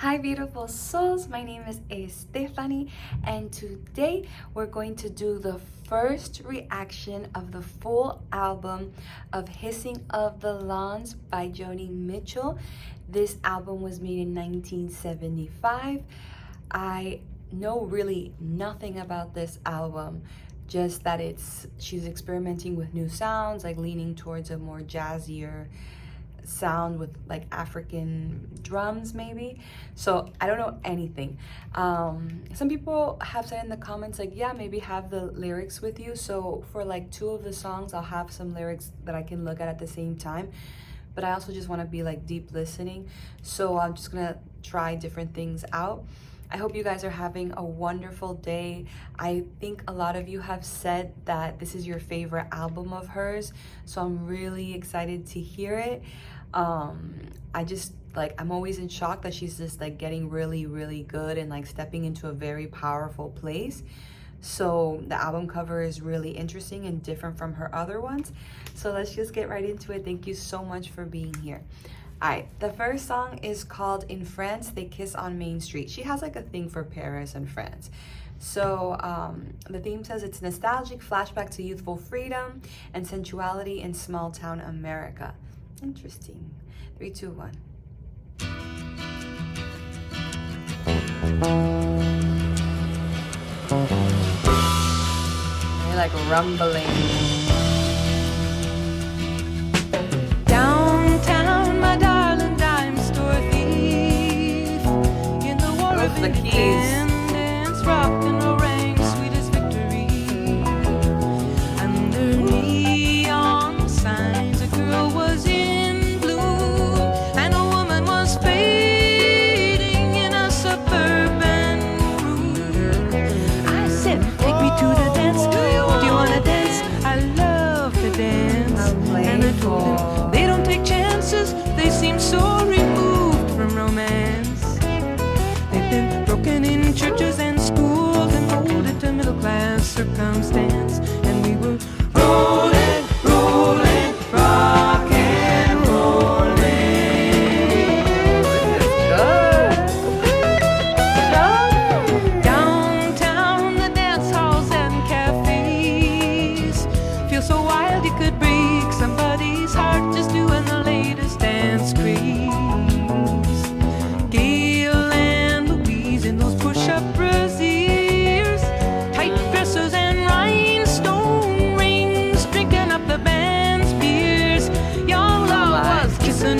Hi beautiful souls, my name is Stephanie and today we're going to do the first reaction of the full album of Hissing of the Lawns by Joni Mitchell. This album was made in 1975. I know really nothing about this album, just that she's experimenting with new sounds, like leaning towards a more jazzier sound with like African drums maybe. So I don't know anything. Some people have said in the comments like, yeah, maybe have the lyrics with you. So for like 2 of the songs, I'll have some lyrics that I can look at the same time. But I also just want to be like deep listening. So I'm just gonna try different things out. I hope you guys are having a wonderful day. I think a lot of you have said that this is your favorite album of hers, so I'm really excited to hear it. I'm always in shock that she's just like getting really good and like stepping into a very powerful place. So the album cover is really interesting and different from her other ones. So let's just get right into it. Thank you so much for being here. Alright, the first song is called In France, They Kiss on Main Street. She has like a thing for Paris and France. So the theme says it's nostalgic flashback to youthful freedom and sensuality in small town America. Interesting. 3, 2, 1. You're like rumbling. The keys. Rock and roll rang sweet as victory. Under neon signs, a girl was in bloom and a woman was fading in a suburban room. I said, take me to the dance. Do you wanna dance? I love to dance. And I told them they don't take chances. They seem so removed from romance. Been broken in churches and schools and molded to middle class circumstance, and we were rolling, rock and rolling. Downtown, the dance halls and cafes feel so wild you could break somebody's heart just doing the latest dance craze.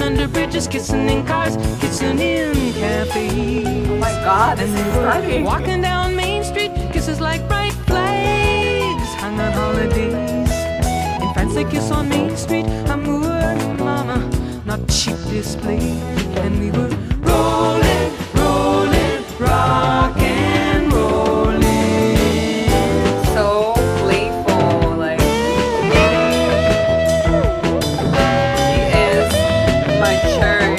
Under bridges, kissing in cars, kissing in cafes. Oh my God, this is funny. Walking down Main Street, kisses like bright flags hung on holidays. In France they kiss on Main Street, amour, mama, not cheap display. And we were rolling, rock and rolling. So playful, like she is maturing.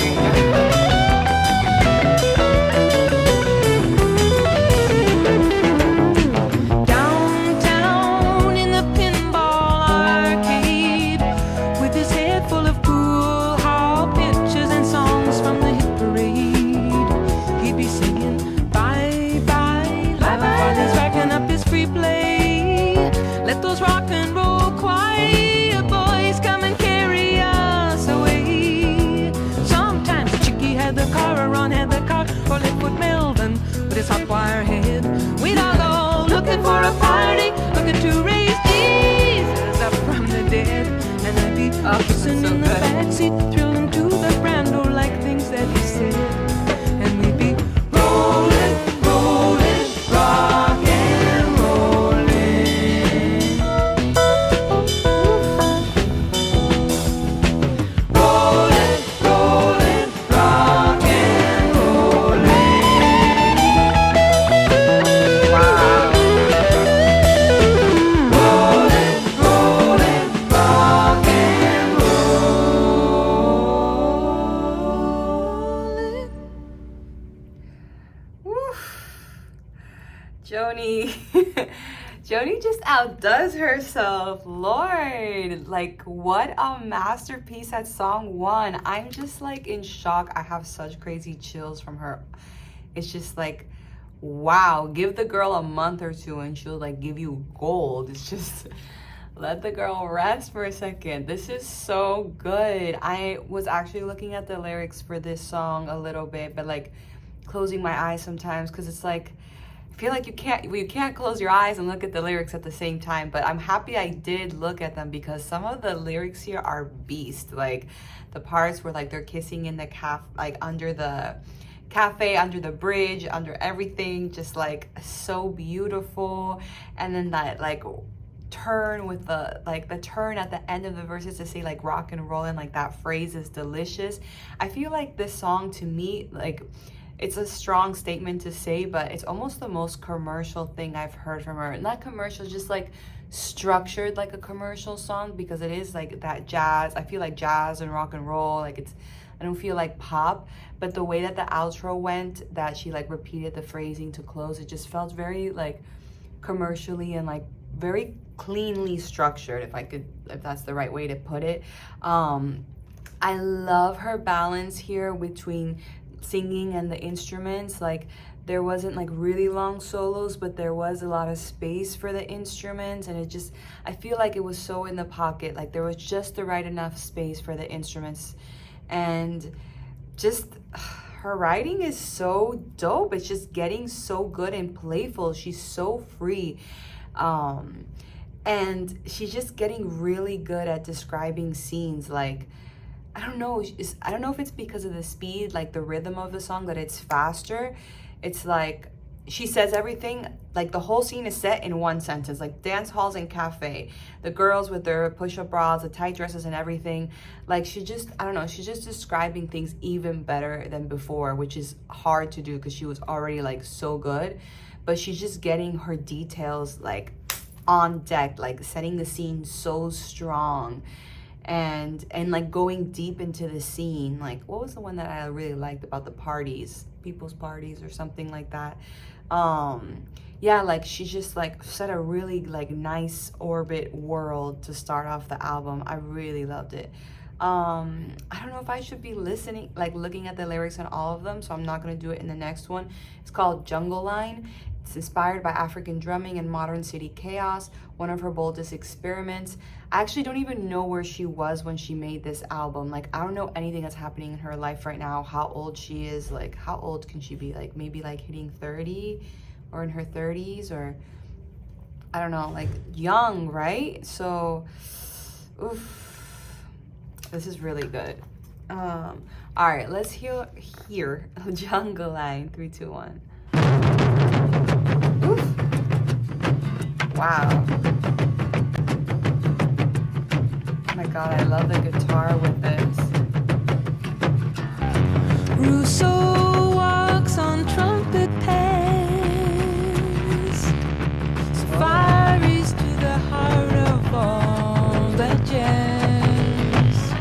Downtown in the pinball arcade, with his head full of pool hall pictures and songs from the hit parade, he'd be singing bye bye, live while he's racking up his free play. Let those rock and roll choir boys come and carry us away. Sometimes Chicky had the car, or Ron had the car, or Liquid Melvin with his hot wire head. We'd all go looking for a party, looking to raise Jesus up from the dead. And I'd be kissing so in the good. backseat, thrilling to the brando like things that he said. And we'd be rolling, rock and rolling. Rolling, rock and rolling. Wow. Rolling, rock and rolling. Woo. Joni. Joni just outdoes herself, Lord. Like, what a masterpiece at song 1. I'm just like in shock. I have such crazy chills from her. It's just like, wow, give the girl a month or two and she'll like give you gold. It's just, let the girl rest for a second. This is so good. I was actually looking at the lyrics for this song a little bit, but like closing my eyes sometimes, because it's like, I feel like you can't close your eyes and look at the lyrics at the same time. But I'm happy I did look at them, because some of the lyrics here are beast. Like the parts where like they're kissing in the like under the cafe, under the bridge, under everything, just like so beautiful. And then that like turn with the turn at the end of the verses to say like rock and roll, and like that phrase is delicious. I feel like this song, to me, like, it's a strong statement to say, but it's almost the most commercial thing I've heard from her. Not commercial, just like structured like a commercial song, because it is like that jazz. I feel like jazz and rock and roll, like it's, I don't feel like pop, but the way that the outro went, that she like repeated the phrasing to close, it just felt very like commercially and like very cleanly structured, if that's the right way to put it. I love her balance here between singing and the instruments. Like there wasn't like really long solos, but there was a lot of space for the instruments, and it just, I feel like it was so in the pocket. Like there was just the right enough space for the instruments, and just her writing is so dope. It's just getting so good and playful. She's so free, and she's just getting really good at describing scenes. Like, I don't know if it's because of the speed, like the rhythm of the song, that it's faster. It's like she says everything, like the whole scene is set in one sentence, like dance halls and cafe, the girls with their push-up bras, the tight dresses and everything. Like she just, I don't know, she's just describing things even better than before, which is hard to do because she was already like so good, but she's just getting her details like on deck, like setting the scene so strong. And like going deep into the scene. Like, what was the one that I really liked about the parties, people's parties or something like that? Yeah, like she just like set a really like nice orbit world to start off the album. I really loved it. I don't know if I should be listening, like looking at the lyrics on all of them, so I'm not gonna do it in the next one. It's called Jungle Line. It's inspired by African drumming and modern city chaos, one of her boldest experiments. I actually don't even know where she was when she made this album. Like, I don't know anything that's happening in her life right now, how old she is, like, how old can she be? Like, maybe, like, hitting 30 or in her 30s, or, I don't know, like, young, right? So, oof, this is really good. All right, let's hear Jungle Line, 3, 2, 1. Oof. Wow. Oh my God, I love the guitar with this. Rousseau walks on trumpet paths, safaris to the heart of all that jazz.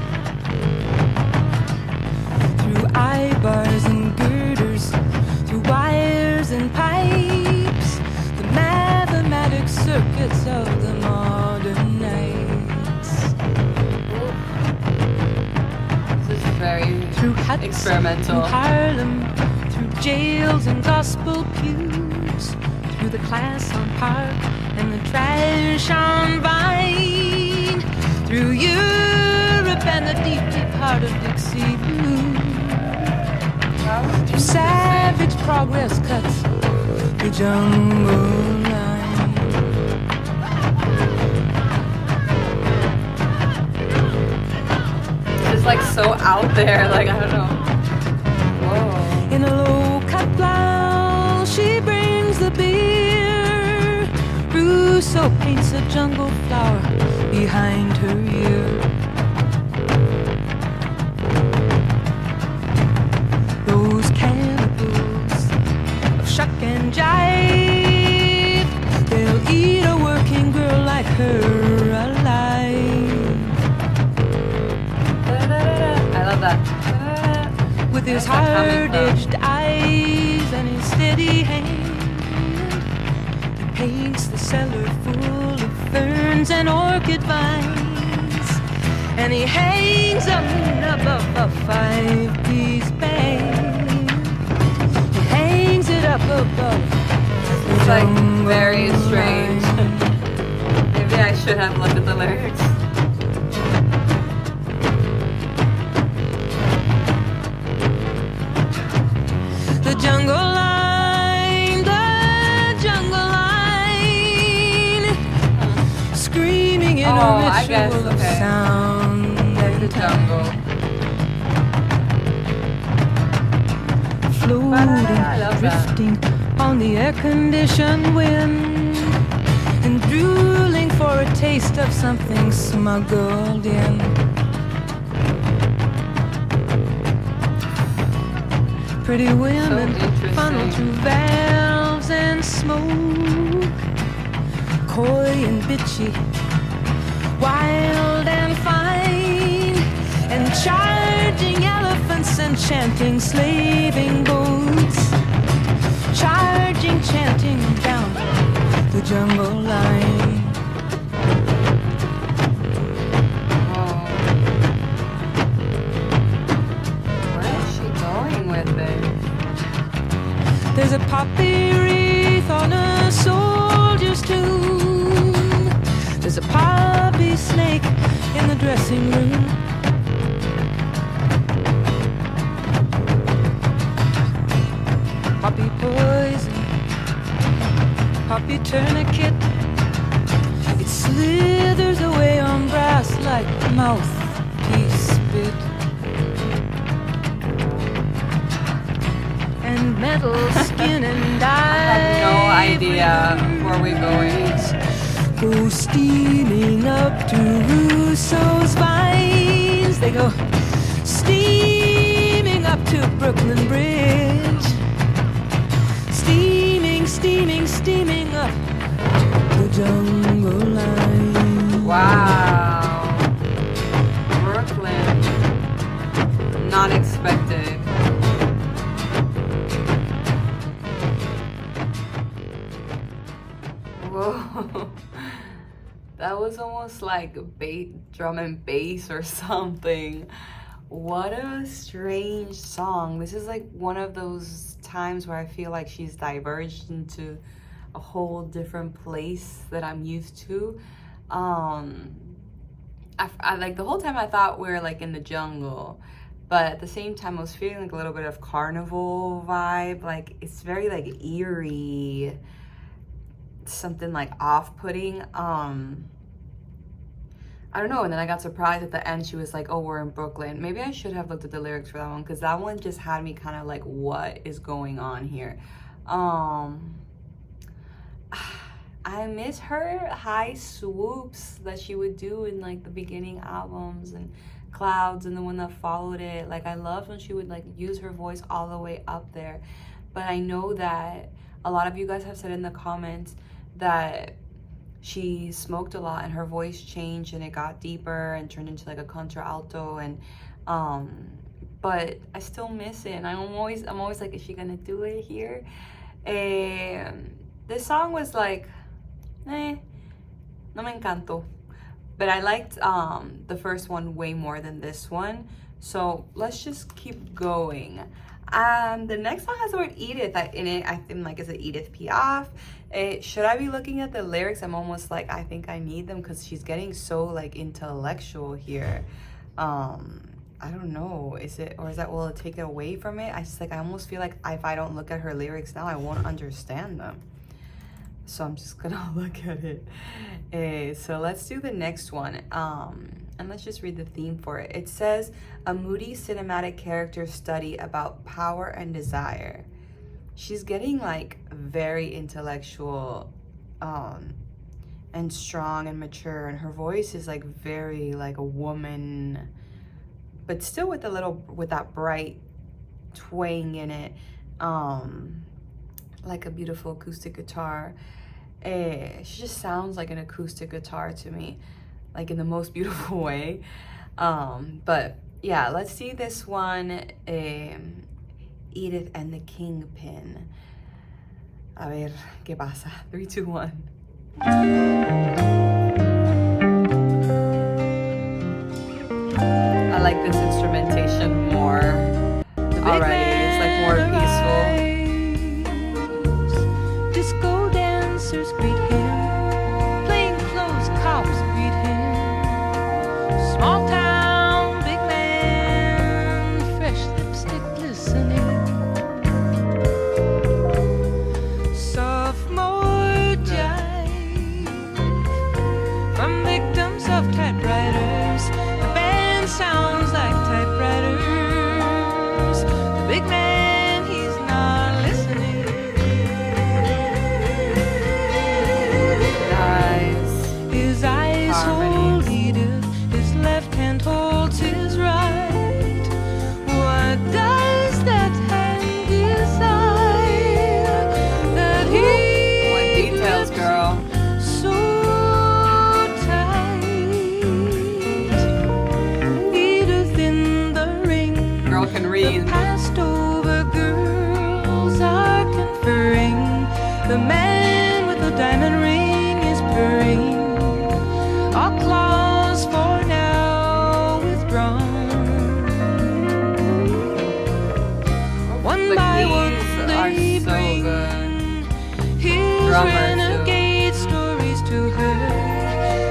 Through eye bars and girders, through wires and pipes, the mathematic circuits of the modern nights. This is very Through huts experimental. in Harlem, through jails and gospel pews, through the class on Park and the trash on Vine, through Europe and the deep, deep heart of Dixie Blue. Through savage progress cuts the jungle line. It's like so out there, like I don't know. Whoa. In a low-cut blouse, she brings the beer. Rousseau paints a jungle flower behind her ear. Those cannibals of shuck and jive, they'll eat a working girl like her alive. I love that. With his Where's that coming hard-edged eyes and his steady hand, the paints the cellar full of ferns and orchid vines, and he hangs up above a 5-piece band. He hangs it up above. It's like very strange. Maybe I should have looked at the lyrics. The jungle line, screaming in a ritual of sound and jungle. Floating, drifting on the air-conditioned wind, and drooling for a taste of something smuggled in. Pretty women funnel through valves and smoke, coy and bitchy, wild and fine, and charging elephants and chanting slaving boats, charging, chanting down the jungle line. There's a poppy wreath on a soldier's tomb. There's a poppy snake in the dressing room. Poppy poison, poppy tourniquet. It slithers away on brass like mouthpiece spit. And metal skin and I have no idea where we're going. Go steaming up to Russo's vines. They go steaming up to Brooklyn Bridge. Steaming, steaming, steaming up the jungle line. Wow. Brooklyn. Not expected. Whoa, that was almost like drum and bass or something. What a strange song. This is like one of those times where I feel like she's diverged into a whole different place that I'm used to. I like the whole time I thought we were like in the jungle, but at the same time I was feeling like a little bit of carnival vibe. Like it's very like eerie, something like off-putting. I don't know. And then I got surprised at the end. She was like, oh, we're in Brooklyn. Maybe I should have looked at the lyrics for that one, because that one just had me kind of like, what is going on here? I miss her high swoops that she would do in like the beginning albums, and Clouds and the one that followed it. Like I loved when she would like use her voice all the way up there. But I know that a lot of you guys have said in the comments that she smoked a lot and her voice changed and it got deeper and turned into like a contralto, and but I still miss it, and I'm always like, is she gonna do it here? This song was like, no me encantó, but I liked the first one way more than this one, so let's just keep going. The next song has the word Edith in it. I think like, is it Edith Piaf? Should I be looking at the lyrics? I'm almost like, I think I need them, because she's getting so like intellectual here. I don't know, is it, or is that, will it take it away from it? I almost feel like if I don't look at her lyrics now, I won't understand them. So I'm just gonna look at it. So let's do the next one. And let's just read the theme for it. It says, a moody cinematic character study about power and desire. She's getting like very intellectual and strong and mature, and her voice is like very like a woman, but still with that bright twang in it, like a beautiful acoustic guitar. She just sounds like an acoustic guitar to me, like in the most beautiful way. But yeah, let's see this one, Edith and the Kingpin. A ver, ¿qué pasa? 3, 2, 1. I like this instrumentation more already. It's like more peaceful. Disco dancers greet him. Plainclothes cops greet him. Small town, big man, fresh lipstick glistening. Sophomore jive from victims of typewriters. The band sounds like typewriters. The big man, he's not listening. Nice. His eyes hold Edith, his left hand holds his right. What does that hand desire that he What details, girl? so tight? Edith in the ring. Girl can read. Passed over girls are conferring. The man with the diamond ring is purring. All claws for now withdrawn. One The by one keys they are so bring good. his Drummer, too. renegade stories to her,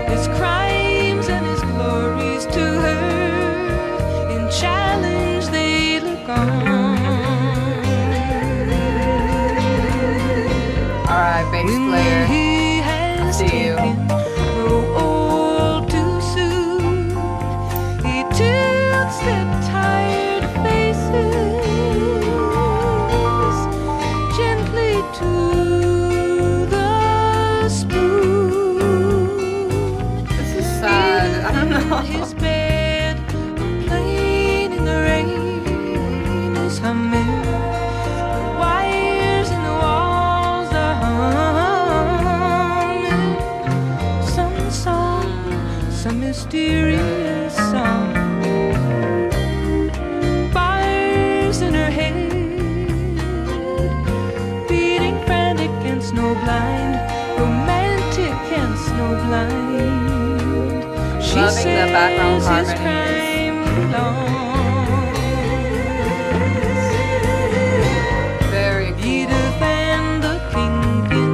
his crimes and his glories to her. In challenge they look on. Alright, bass When player. he has See you. taken grow old too soon, he tilts their tired faces gently to the spoon. This is sad. I don't In know. his bed, playing in the rain, is humming. The wires in the walls are humming. Some song, some mysterious song. Bars in her head, beating frantic and snowblind, romantic and snowblind. She Loving the background says his harmonies. crime belongs. Very cool. Edith and the Kingpin,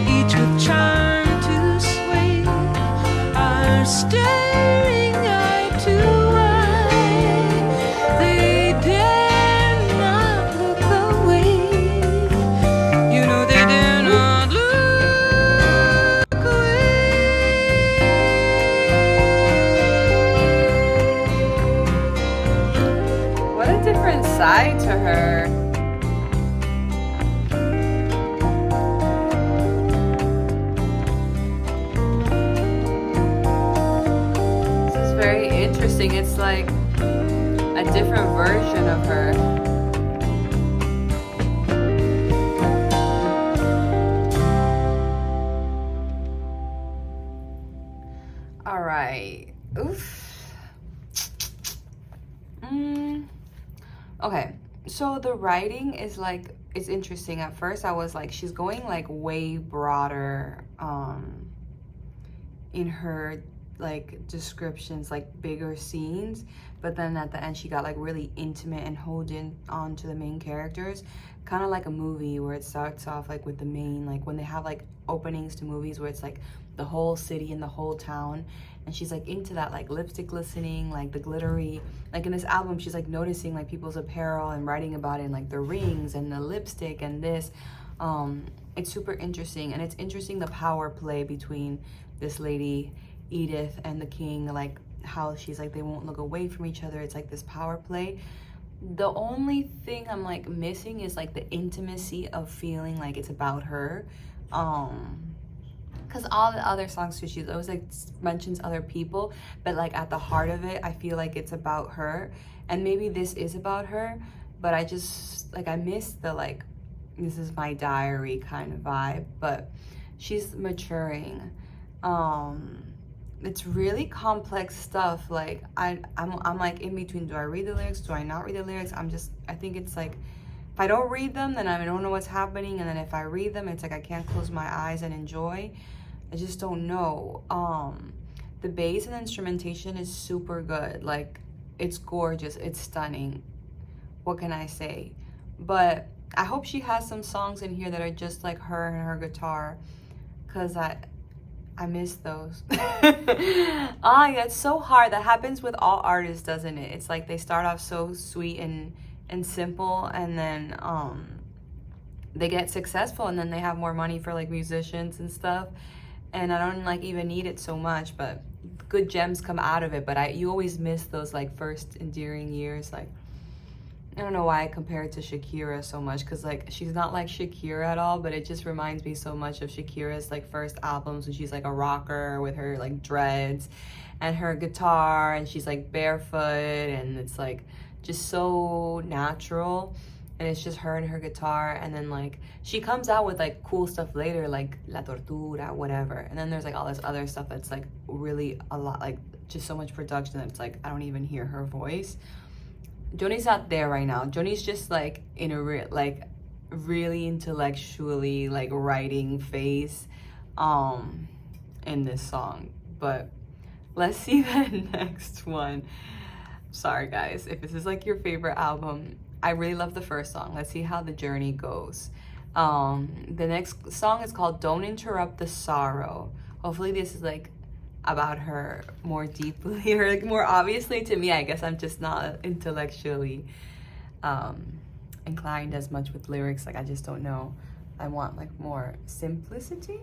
each with charm to sway, are staring eye to eye. They dare not look away. You know they dare not look away. What a different side to her. This is very interesting. It's like a different version of her. All right. Oof. Okay. So the writing is like, it's interesting. At first I was like, she's going like way broader in her like descriptions, like bigger scenes, but then at the end she got like really intimate and holding on to the main characters, kind of like a movie where it starts off like with the main, like when they have like openings to movies where it's like the whole city and the whole town, and she's like into that like lipstick glistening, like the glittery, like in this album she's like noticing like people's apparel and writing about it, and like the rings and the lipstick and this. It's super interesting, and it's interesting the power play between this lady Edith and the king, like how she's like they won't look away from each other. It's like this power play. The only thing I'm like missing is like the intimacy of feeling like it's about her, because all the other songs too, she always like mentions other people, but like at the heart of it I feel like it's about her, and maybe this is about her, but I just like I miss the like this is my diary kind of vibe. But she's maturing. It's really complex stuff. Like I'm like in between, do I read the lyrics, do I not read the lyrics? I think it's like if I don't read them, then I don't know what's happening, and then if I read them, it's like I can't close my eyes and enjoy. I just don't know. The bass and instrumentation is super good. Like, it's gorgeous, it's stunning. What can I say? But I hope she has some songs in here that are just like her and her guitar, because I miss those. Yeah, it's so hard. That happens with all artists, doesn't it? It's like they start off so sweet and simple, and then they get successful, and then they have more money for like musicians and stuff, and I don't like even need it so much, but good gems come out of it. But you always miss those like first endearing years. Like, I don't know why I compare it to Shakira so much, because like she's not like Shakira at all, but it just reminds me so much of Shakira's like first albums when she's like a rocker with her like dreads and her guitar, and she's like barefoot, and it's like just so natural, and it's just her and her guitar. And then like she comes out with like cool stuff later, like La Tortura, whatever, and then there's like all this other stuff that's like really a lot, like just so much production that it's like I don't even hear her voice. Joni's not there right now. Joni's just like in a really intellectually like writing phase in this song. But let's see the next one. Sorry guys, if this is like your favorite album, I really love the first song. Let's see how the journey goes. The next song is called Don't Interrupt the Sorrow. Hopefully this is like about her more deeply, or like more obviously to me. I guess I'm just not intellectually inclined as much with lyrics. Like, I just don't know. I want like more simplicity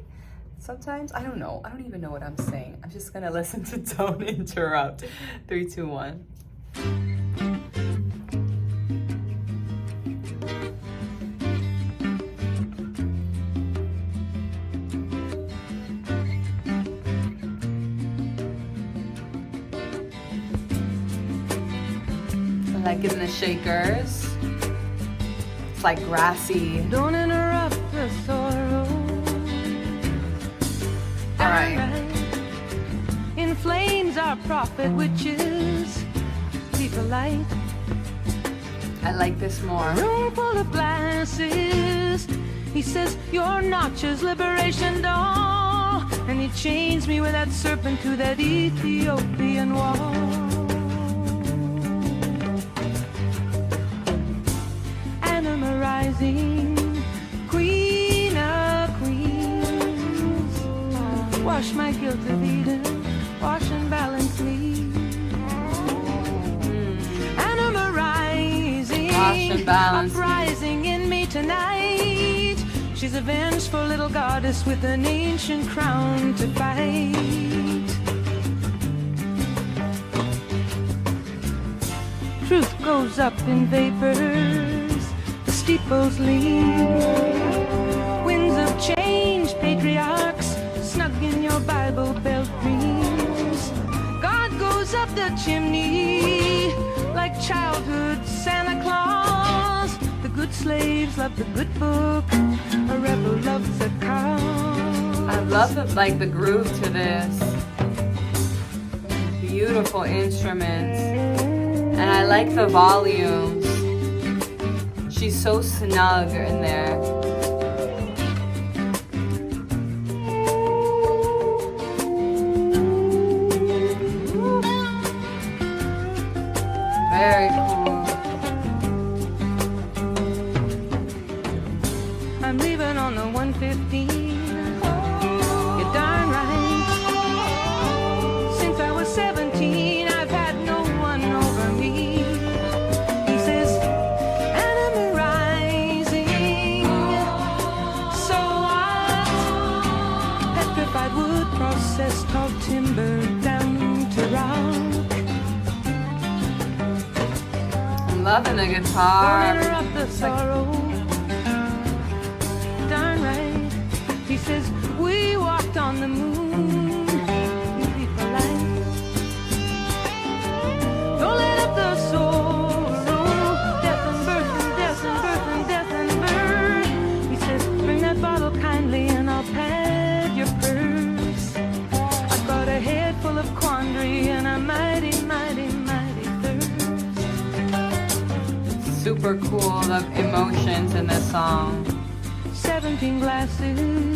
sometimes. I don't know. I don't even know what I'm saying. I'm just gonna listen to Don't Interrupt. 3, 2, 1. Like in the shakers. It's like grassy. Don't interrupt the sorrow. All right. In flames our prophet, which is people like. I like this more. Room full of glasses. He says you're Notch's liberation doll, and he chains me with that serpent to that Ethiopian wall. Rising, queen of queens, wash my guilt of Eden, wash and balance me. Anima rising, wash and balance uprising in me tonight. She's a vengeful little goddess with an ancient crown to fight. Truth goes up in vapors, steeples lean, winds of change, patriarchs snug in your Bible belt dreams. God goes up the chimney like childhood Santa Claus. The good slaves love the good book, a rebel loves a cause. I love the groove to this. Beautiful instruments, and I like the volumes. She's so snug in there. Very cool. I'm leaving on the 115. You're darn right. Since I was 17, I've had no one over me. He says, processed tall timber down to rock. I'm loving the guitar. Don't interrupt the sorrow. Darn right. He says we walked on the moon. People like. Don't let up the sorrow. Death and birth and death and birth and death and birth. He says bring that bottle kindly and I'll pad your purse. A head full of quandary and a mighty, mighty, mighty thirst. super cool, the emotions in this song. 17 glasses,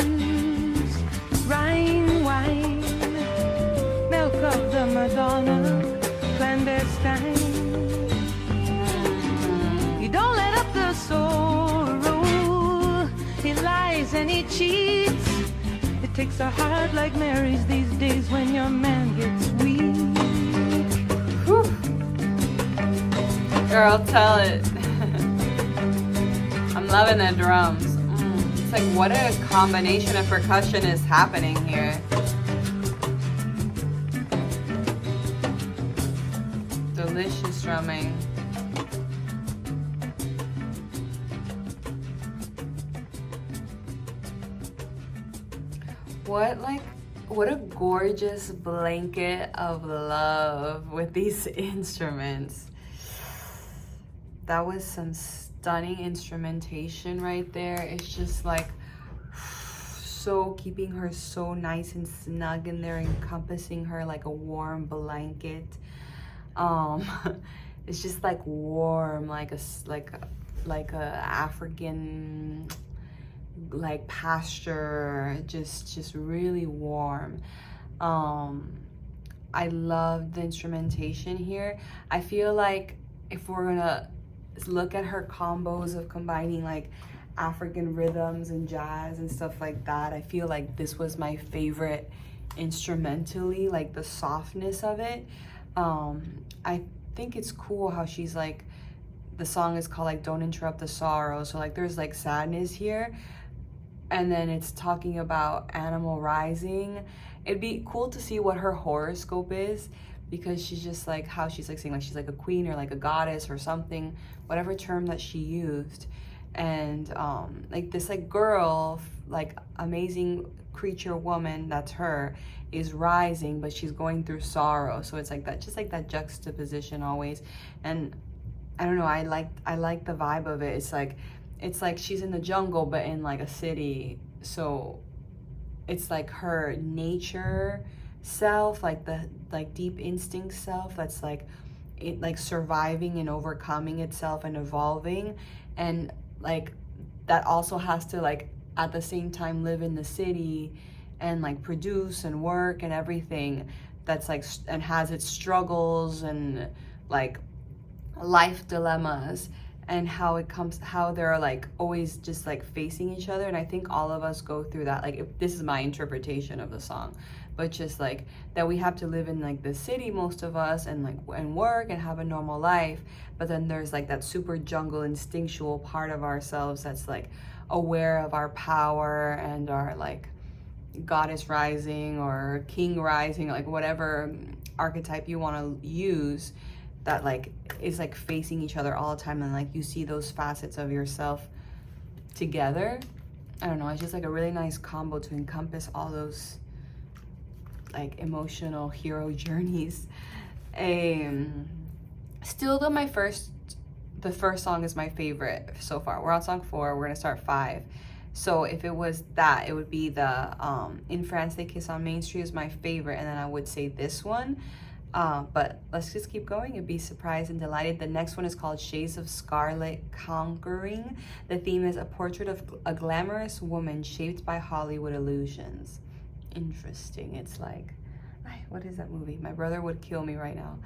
Rhine wine, milk of the Madonna, clandestine. You don't let up the sorrow, he lies and he cheats. It takes a heart like Mary's these days when your man gets weak. Whew. Girl, tell it. I'm loving the drums. It's like, what a combination of percussion is happening here. Delicious drumming. What a gorgeous blanket of love with these instruments. That was some stunning instrumentation right there. It's just like so keeping her so nice and snug in there, encompassing her like a warm blanket. It's just like warm, like a African like pasture, just really warm. I love the instrumentation here. I feel like if we're gonna look at her combos of combining like African rhythms and jazz and stuff like that, I feel like this was my favorite instrumentally, like the softness of it. I think it's cool how she's like, the song is called like Don't Interrupt the Sorrow, so like there's like sadness here, and then it's talking about animal rising. It'd be cool to see what her horoscope is, because she's just like, how she's like saying like she's like a queen or like a goddess or something, whatever term that she used. And like this like girl, like amazing creature woman, that's her, is rising, but she's going through sorrow. So it's like that, just like that juxtaposition always. And I don't know, I like the vibe of it. It's like she's in the jungle but in like a city. So it's like her nature self, like the like deep instinct self, that's like it, like surviving and overcoming itself and evolving, and like that also has to like at the same time live in the city and like produce and work and everything. That's like, and has its struggles and like life dilemmas, and how they're like always just like facing each other. And I think all of us go through that. Like, if this is my interpretation of the song, but just like that we have to live in like the city, most of us, and like and work and have a normal life, but then there's like that super jungle instinctual part of ourselves that's like aware of our power and our like goddess rising or king rising, like whatever archetype you want to use, that like is like facing each other all the time, and like you see those facets of yourself together. I don't know, it's just like a really nice combo to encompass all those like emotional hero journeys. Still though, the first song is my favorite so far. We're on song 4, we're gonna start 5. So if it was that, it would be the In France They Kiss on Main Street is my favorite, and then I would say this one. But let's just keep going and be surprised and delighted. The next one is called Shades of Scarlet Conquering. The theme is a portrait of a glamorous woman shaped by Hollywood illusions. Interesting. It's like, what is that movie? My brother would kill me right now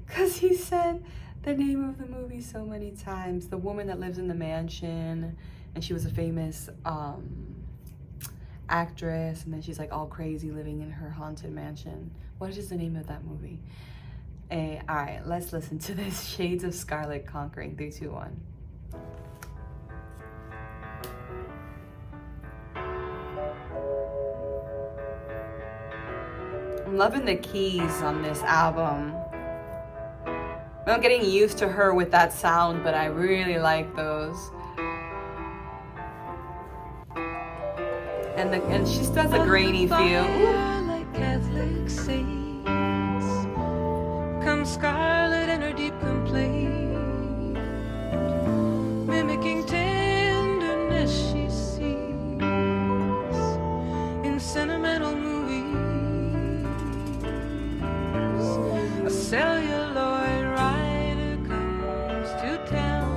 because he said the name of the movie so many times. The woman that lives in the mansion, and she was a famous actress, and then she's like all crazy living in her haunted mansion. What is the name of that movie? All right, let's listen to this. Shades of Scarlet Conquering. 3, 2, 1. I'm loving the keys on this album. I'm getting used to her with that sound, but I really like those. And she still has a grainy feel. Like Catholic saints, come Scarlet in her deep complaint, mimicking tenderness she sees in sentimental movies. A celluloid writer comes to town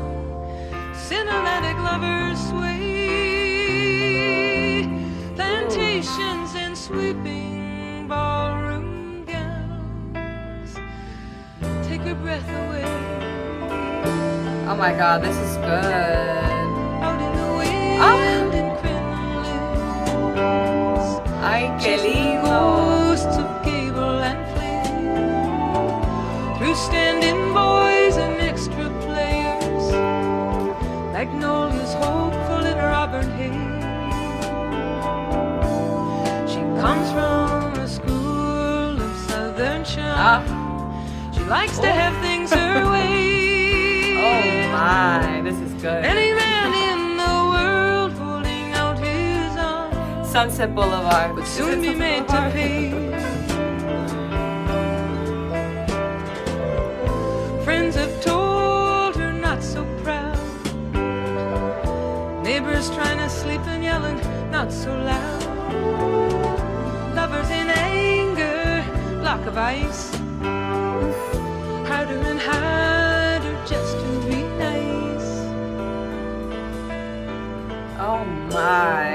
my god, this is good. Out in the wind Ah. and crinolines, Ay, qué chasing lindo. ghosts of Gable and Flynn, through stand-in boys and extra players, Magnolia's hopeful in her auburn hair. She comes from a school of southern charm. Ah. She likes to have things her way. Oh my, this is good. Any man in the world holding out his arms Sunset Boulevard. would Is soon it be Sunset made to Boulevard? pay. Friends have told her not so proud. Neighbors trying to sleep and yelling not so loud. Lovers in anger, block of ice, harder and harder just to be nice. Oh my.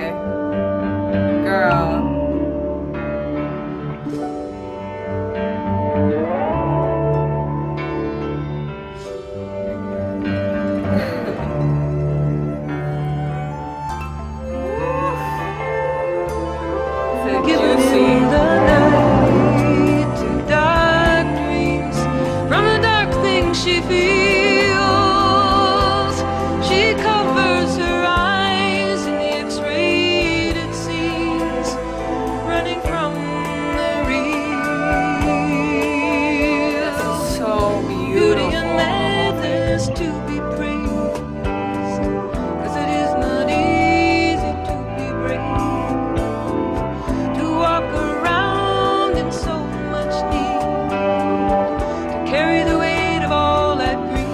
Girl. So Given juicy. in the night to dark dreams from the dark things she feels. She covers her eyes in the X-rated scenes, running from the real. So Beauty and beautiful. madness to be praised, 'cause it is not easy to be brave, to walk around in so much need, to carry the weight of all that grief,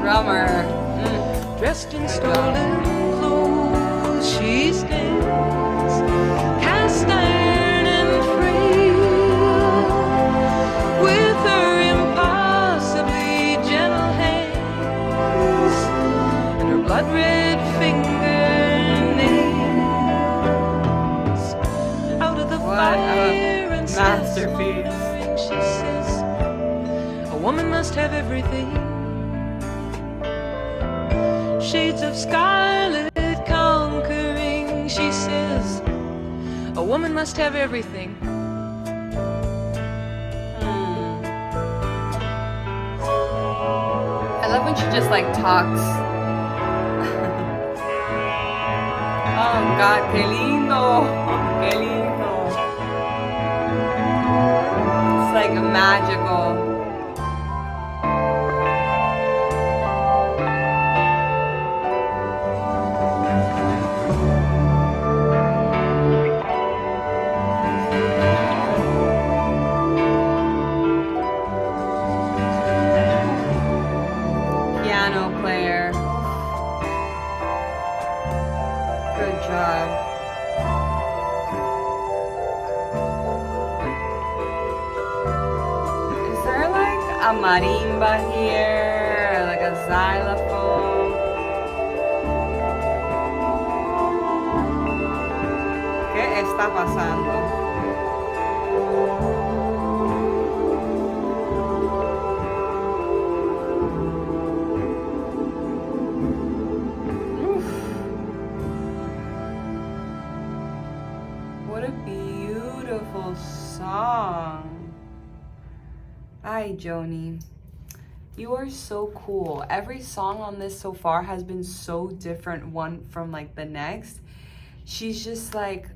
Drummer. dressed in stolen clothes. She stands cast iron and frail, with her impossibly gentle hands and her blood-red fingernails. Out of the What a fire and masterpiece. smoldering, she says, a woman must have everything. Shades of scarlet conquering, she says, a woman must have everything. I love when she just like talks. Oh God, qué lindo, qué lindo. It's like magical. Piano player. Good job. Is there like a marimba here? Like a xylophone? ¿Qué está pasando? What a beautiful song. Hi, Joni. You are so cool. Every song on this so far has been so different one from like the next. She's just like,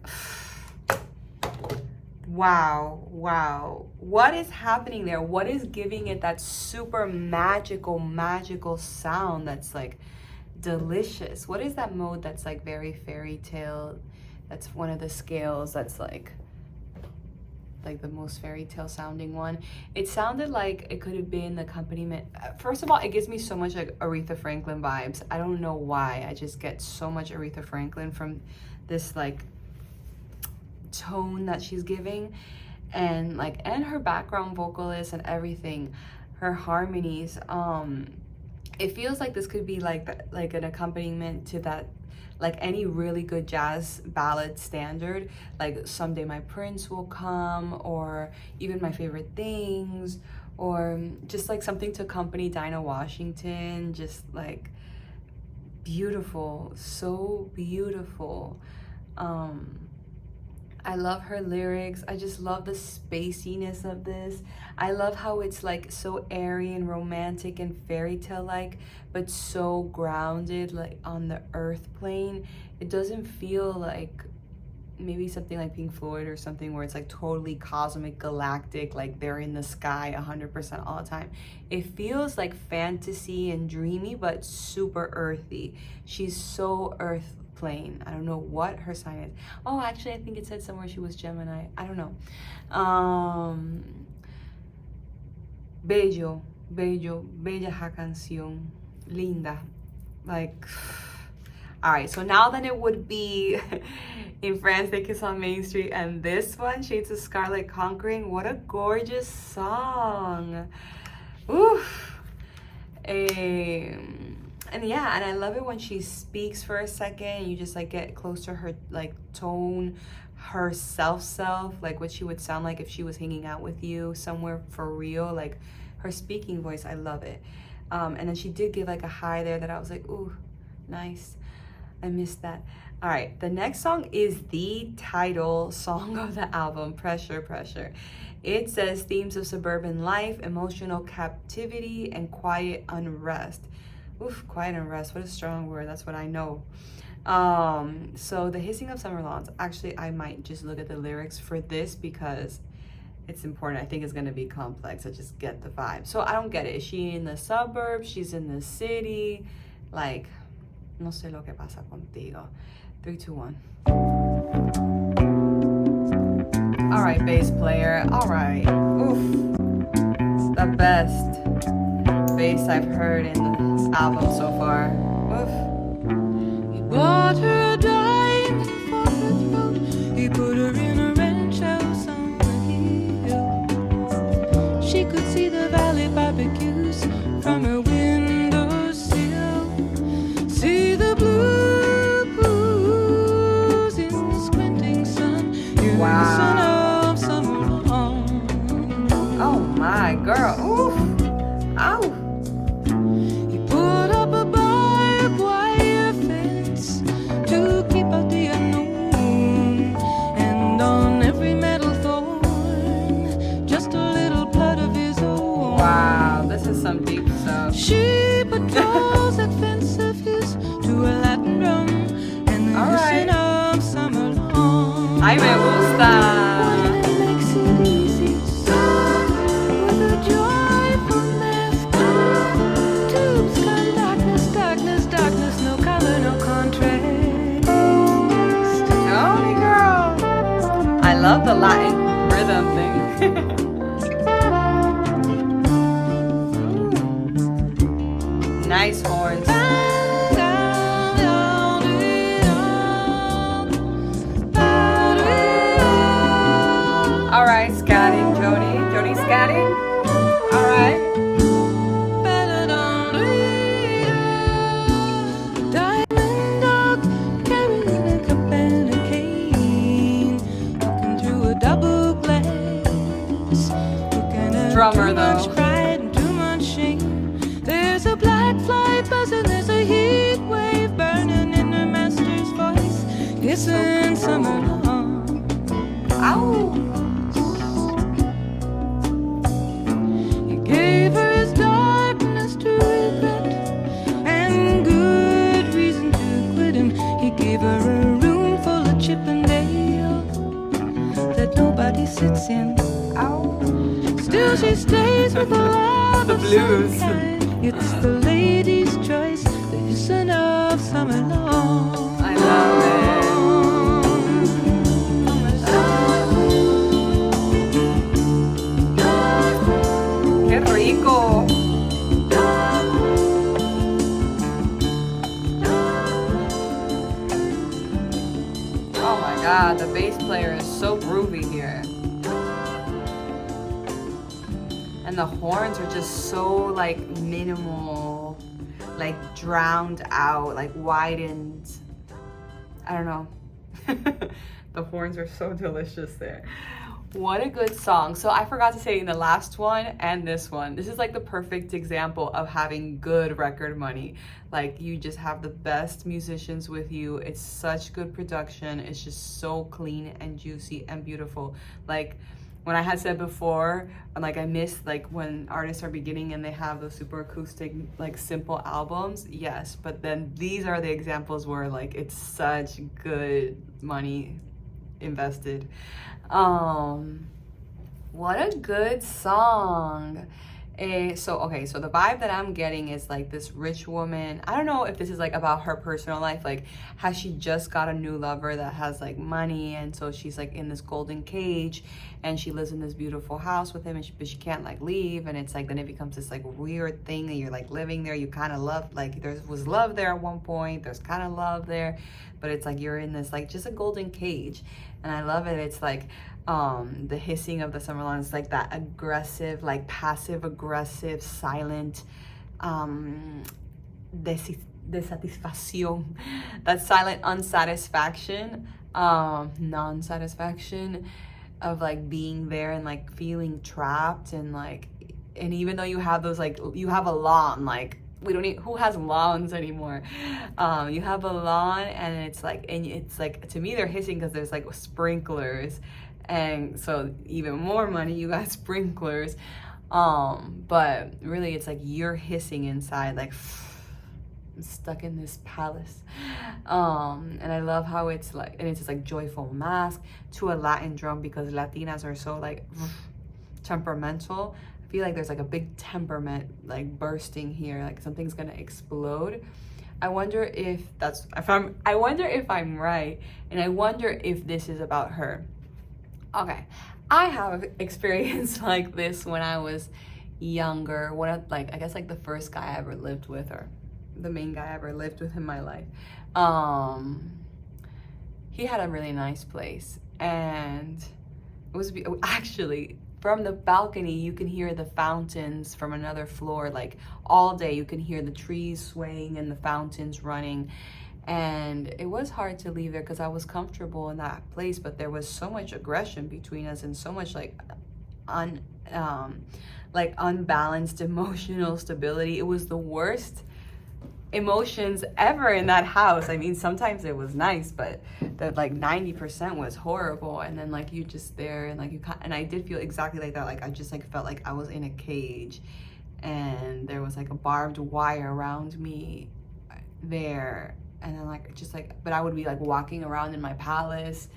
wow, wow. What is happening there? What is giving it that super magical sound that's like delicious? What is that mode that's like very fairy tale? That's one of the scales that's like the most fairy tale sounding one. It sounded like it could have been the accompaniment. First of all, it gives me so much like Aretha Franklin vibes. I don't know why. I just get so much Aretha Franklin from this like tone that she's giving, and her background vocalist and everything, her harmonies. It feels like this could be like an accompaniment to that, like any really good jazz ballad standard, like Someday My Prince Will Come, or even My Favorite Things, or just like something to accompany Dinah Washington. Just like beautiful, so beautiful. I love her lyrics. I just love the spaciness of this. I love how it's like so airy and romantic and fairy tale like, but so grounded, like on the earth plane. It doesn't feel like maybe something like Pink Floyd or something where it's like totally cosmic, galactic, like they're in the sky 100% all the time. It feels like fantasy and dreamy, but super earthy. She's so earth plane. I don't know what her sign is. Oh, actually, I think it said somewhere she was Gemini. I don't know. Bello, bello, bella canción, linda. Like, all right. So now then it would be In France They Kiss on Main Street, and this one, Shades of Scarlet, Conquering. What a gorgeous song. Oof. And yeah, and I love it when she speaks for a second. You just like get close to her like tone, her self, like what she would sound like if she was hanging out with you somewhere for real. Like her speaking voice, I love it. And then she did give like a high there that I was like, ooh, nice. I missed that. All right, the next song is the title song of the album, Pressure, Pressure. It says themes of suburban life, emotional captivity, and quiet unrest. Oof, quiet unrest, what a strong word. That's what I know. So the hissing of summer lawns, actually I might just look at the lyrics for this because it's important. I think it's gonna be complex. I just get the vibe. So I don't get it. Is she in the suburbs? She's in the city? Like, no sé lo que pasa contigo. 3, 2, 1. All right, bass player. All right. Oof. It's the best bass I've heard in this album so far. Oof. He bought her a diamond for the throat. He put her in a ranch house on the hill. She could see the valley barbecues from her windowsill. See the blue pools in the squinting sun. Hear the sun of summer long. Oh my girl. Oof. Ow. He put up a barbed wire fence to keep out the unknown, and on every metal thorn, just a little blood of his own. Wow, this is some deep stuff. She patrols that fence of his to a Latin drum and the hissing of summer long. Ay, me gusta. It makes it easy with a joyful laughter. Tubes come darkness, darkness, darkness, no color, no contrast. Joni girl. I love the Latin rhythm thing. Nice horns. All right, scatting, Joni. Joni scatting. All right. Diamond dog carrying a cup and a cane, looking through a double glass, looking at Drummer, too much though. pride and too much shame. There's a black fly buzzing, there's a heat wave burning in her master's voice, hissing summer long. Ow. He gave her his darkness to regret, and good reason to quit him. He gave her a room full of Chippendale that nobody sits in. Ow. Still she stays with a love The of blues. some kind. It's the lady's choice, the hissing of summer long. I love it. Qué rico. Oh my god, the bass player is so groovy here. And the horns are just so like minimal, like drowned out, like widened. I don't know. The horns are so delicious there. What a good song. So I forgot to say in the last one and this one, this is like the perfect example of having good record money. Like you just have the best musicians with you. It's such good production. It's just so clean and juicy and beautiful. Like when I had said before, like I miss like when artists are beginning and they have those super acoustic, like simple albums. Yes, but then these are the examples where like it's such good money invested. What a good song. So the vibe that I'm getting is like this rich woman. I don't know if this is like about her personal life. Like, has she just got a new lover that has like money, and so she's like in this golden cage, and she lives in this beautiful house with him, and but she can't like leave, and it's like then it becomes this like weird thing, and you're like living there. You kind of love, like there was love there at one point. There's kind of love there, but it's like you're in this like just a golden cage, and I love it. It's like the hissing of the summer lawn is like that aggressive, like passive aggressive, silent desatisfaction, that silent unsatisfaction, non-satisfaction of like being there and like feeling trapped, and like, and even though you have those like, you have a lawn, like we don't need, who has lawns anymore? You have a lawn, and it's like to me they're hissing because there's like sprinklers, and so even more money, you got sprinklers, but really it's like you're hissing inside, like I'm stuck in this palace. And I love how it's like, and it's just like joyful mask to a Latin drum, because Latinas are so like temperamental. I feel like there's like a big temperament like bursting here, like something's gonna explode. I wonder if I'm right, and I wonder if this is about her. Okay, I have experience like this when I was younger. I guess like the first guy I ever lived with, or the main guy I ever lived with in my life. He had a really nice place, and it was actually from the balcony you can hear the fountains from another floor, like all day you can hear the trees swaying and the fountains running. And it was hard to leave there because I was comfortable in that place, but there was so much aggression between us and so much like unbalanced emotional stability. It was the worst emotions ever in that house. I mean, sometimes it was nice, but that like 90% was horrible. And then like you just there, and like and I did feel exactly like that. Like I just like felt like I was in a cage, and there was like a barbed wire around me there. And then like just like, but I would be like walking around in my palace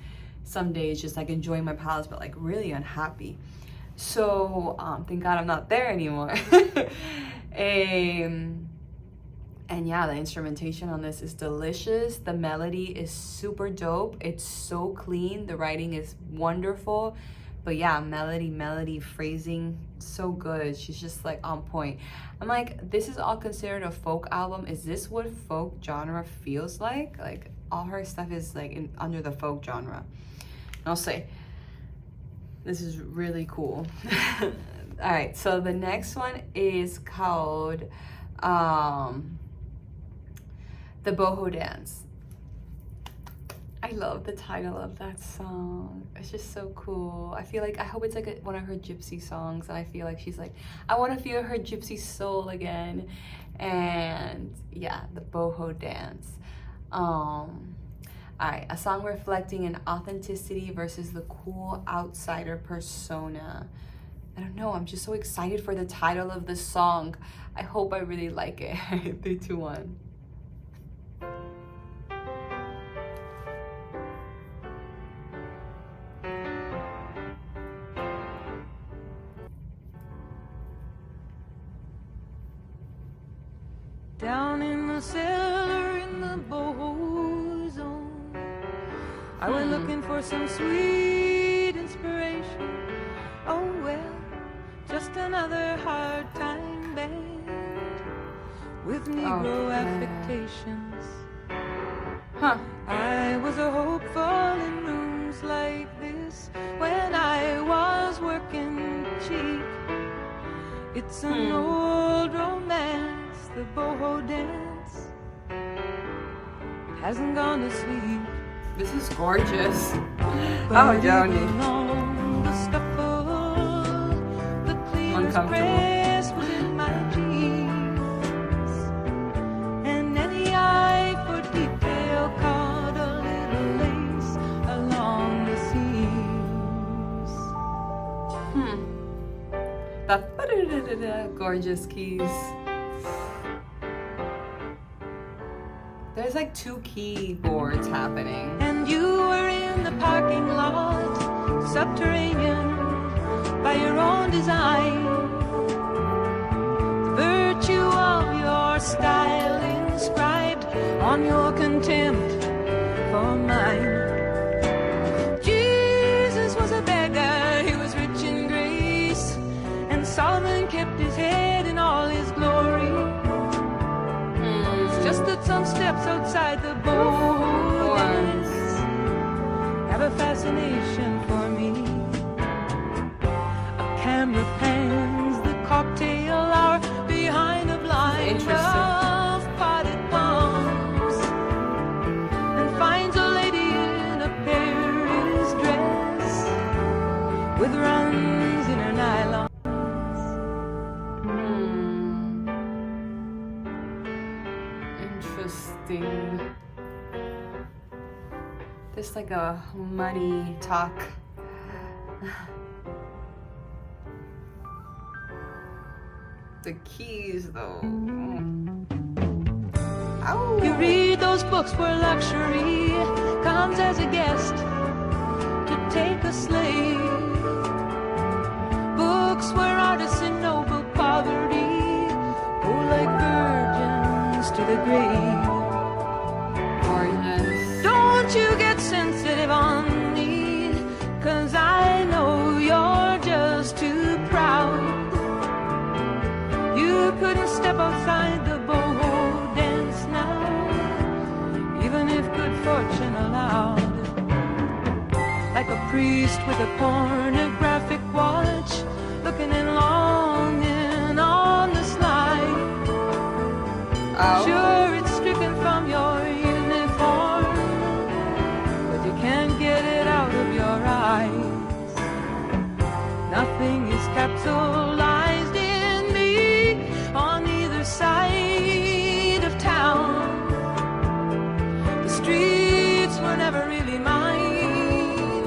some days, just like enjoying my palace, but like really unhappy. So thank God I'm not there anymore. And yeah, the instrumentation on this is delicious. The melody is super dope. It's so clean. The writing is wonderful. But yeah, melody, phrasing, so good. She's just like on point. I'm like, this is all considered a folk album. Is this what folk genre feels like? Like all her stuff is like under the folk genre. And I'll say, this is really cool. All right, so the next one is called The Boho Dance. I love the title of that song. It's just so cool. I feel like, I hope it's like one of her gypsy songs, and I feel like she's like, I want to feel her gypsy soul again. And yeah, the boho dance. All right, a song reflecting an authenticity versus the cool outsider persona. I don't know, I'm just so excited for the title of the song. I hope I really like it. 3, 2, 1. Down in the cellar in the boho zone, I went looking for some sweet inspiration. Oh well, just another hard time band with Negro affectations. I was a hopeful in rooms like this when I was working cheap. It's an old romance, the boho dance hasn't gone to sleep. This is gorgeous. But oh, Joni. On the uncomfortable. Express was in my jeans, and any eye for detail caught a little lace along the seams. The gorgeous keys. There's like 2 keyboards happening. And you were in the parking lot, subterranean by your own design. The virtue of your style inscribed on your contempt for mine. Jesus was a beggar, he was rich in grace, and Solomon kept his head in all his glory. It's just that some steps outside the boho dance have a fascination for me. A camera pans the cocktail hour behind a blind of potted palms, and finds a lady in a Paris dress with runs in her nylon. Interesting. There's like a money talk. The keys though. Ow. You read those books where luxury comes as a guest to take a slave. Books where artists in noble poverty go like virgins to the grave. Gorgeous. Don't you get sensitive on me, 'cause I know you're just too proud. You couldn't step outside the boho dance now, even if good fortune allowed. Like a priest with a pornographic watch, looking and longing on the slide. Oh. Sure, it's stricken from your uniform, but you can't get it out of your eyes. Nothing is capsulized in me on either side of town. The streets were never really mine,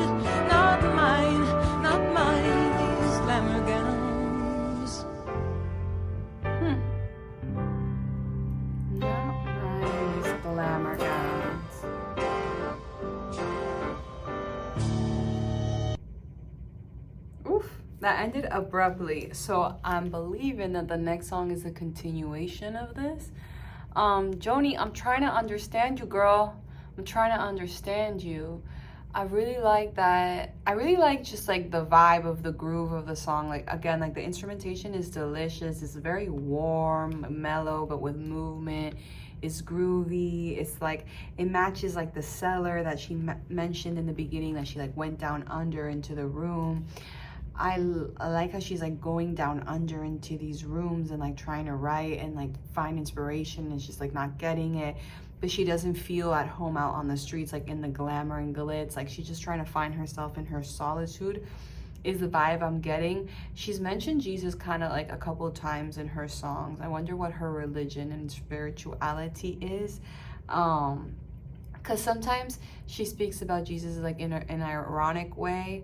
not mine, not mine, these glamour gowns. Not nice glamour gowns. Oof, that ended abruptly. So I'm believing that the next song is a continuation of this. Joni, I'm trying to understand you, girl. I'm trying to understand you. I really like that. I really like just like the vibe of the groove of the song. Like again, like the instrumentation is delicious. It's very warm, mellow, but with movement. It's groovy. It's like it matches like the cellar that she mentioned in the beginning, that she like went down under into the room. I like how she's like going down under into these rooms and like trying to write and like find inspiration, and she's like not getting it, but she doesn't feel at home out on the streets like in the glamour and glitz. Like she's just trying to find herself in her solitude is the vibe I'm getting. She's mentioned Jesus kind of like a couple of times in her songs. I wonder what her religion and spirituality is, because sometimes she speaks about Jesus like in an ironic way,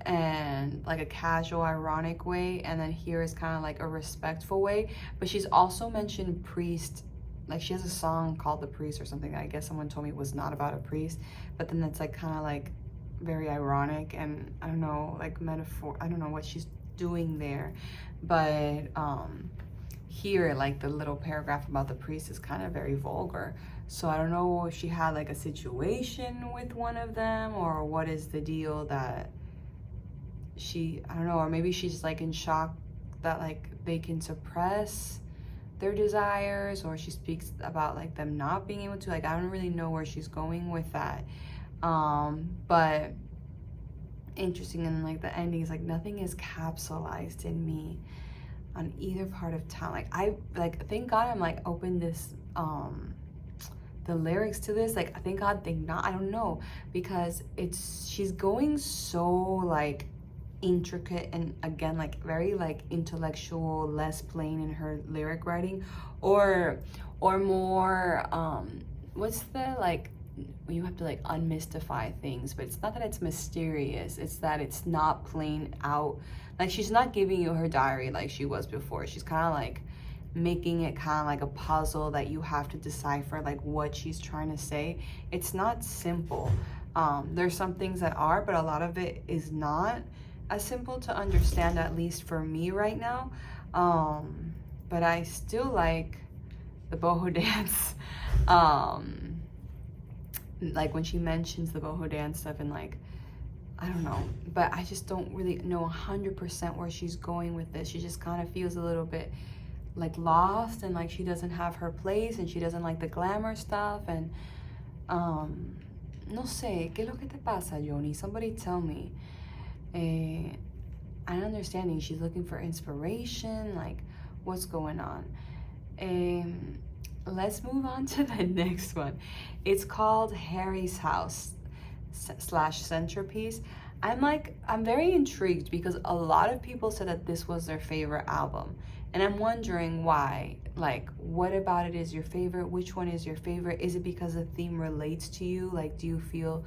and like a casual ironic way, and then here is kind of like a respectful way. But she's also mentioned priest, like she has a song called The Priest or something that I guess someone told me was not about a priest, but then that's like kind of like very ironic, and I don't know, like metaphor, I don't know what she's doing there. But here like the little paragraph about the priest is kind of very vulgar, so I don't know if she had like a situation with one of them, or what is the deal that she, I don't know, or maybe she's like in shock that like they can suppress their desires, or she speaks about like them not being able to, like I don't really know where she's going with that. But interesting, and like the ending is like nothing is capsulized in me on either part of town. Like I like, thank God I'm like open this the lyrics to this, like thank God, thank not, I don't know, because it's, she's going so like intricate and again like very like intellectual, less plain in her lyric writing, or more what's the like, you have to like unmystify things, but it's not that it's mysterious, it's that it's not plain out. Like she's not giving you her diary like she was before. She's kind of like making it kind of like a puzzle that you have to decipher like what she's trying to say. It's not simple. There's some things that are, but a lot of it is not as simple to understand, at least for me right now. But I still like the boho dance. Like when she mentions the boho dance stuff, and like, I don't know, but I just don't really know 100% where she's going with this. She just kind of feels a little bit like lost, and like she doesn't have her place, and she doesn't like the glamour stuff, and no sé, ¿qué es lo que te pasa, Joni? Somebody tell me. I'm understanding she's looking for inspiration, like what's going on. Let's move on to the next one. It's called Harry's House / Centerpiece. I'm very intrigued because a lot of people said that this was their favorite album, and I'm wondering why. Like, what about it is your favorite? Which one is your favorite? Is it because the theme relates to you? Like, do you feel,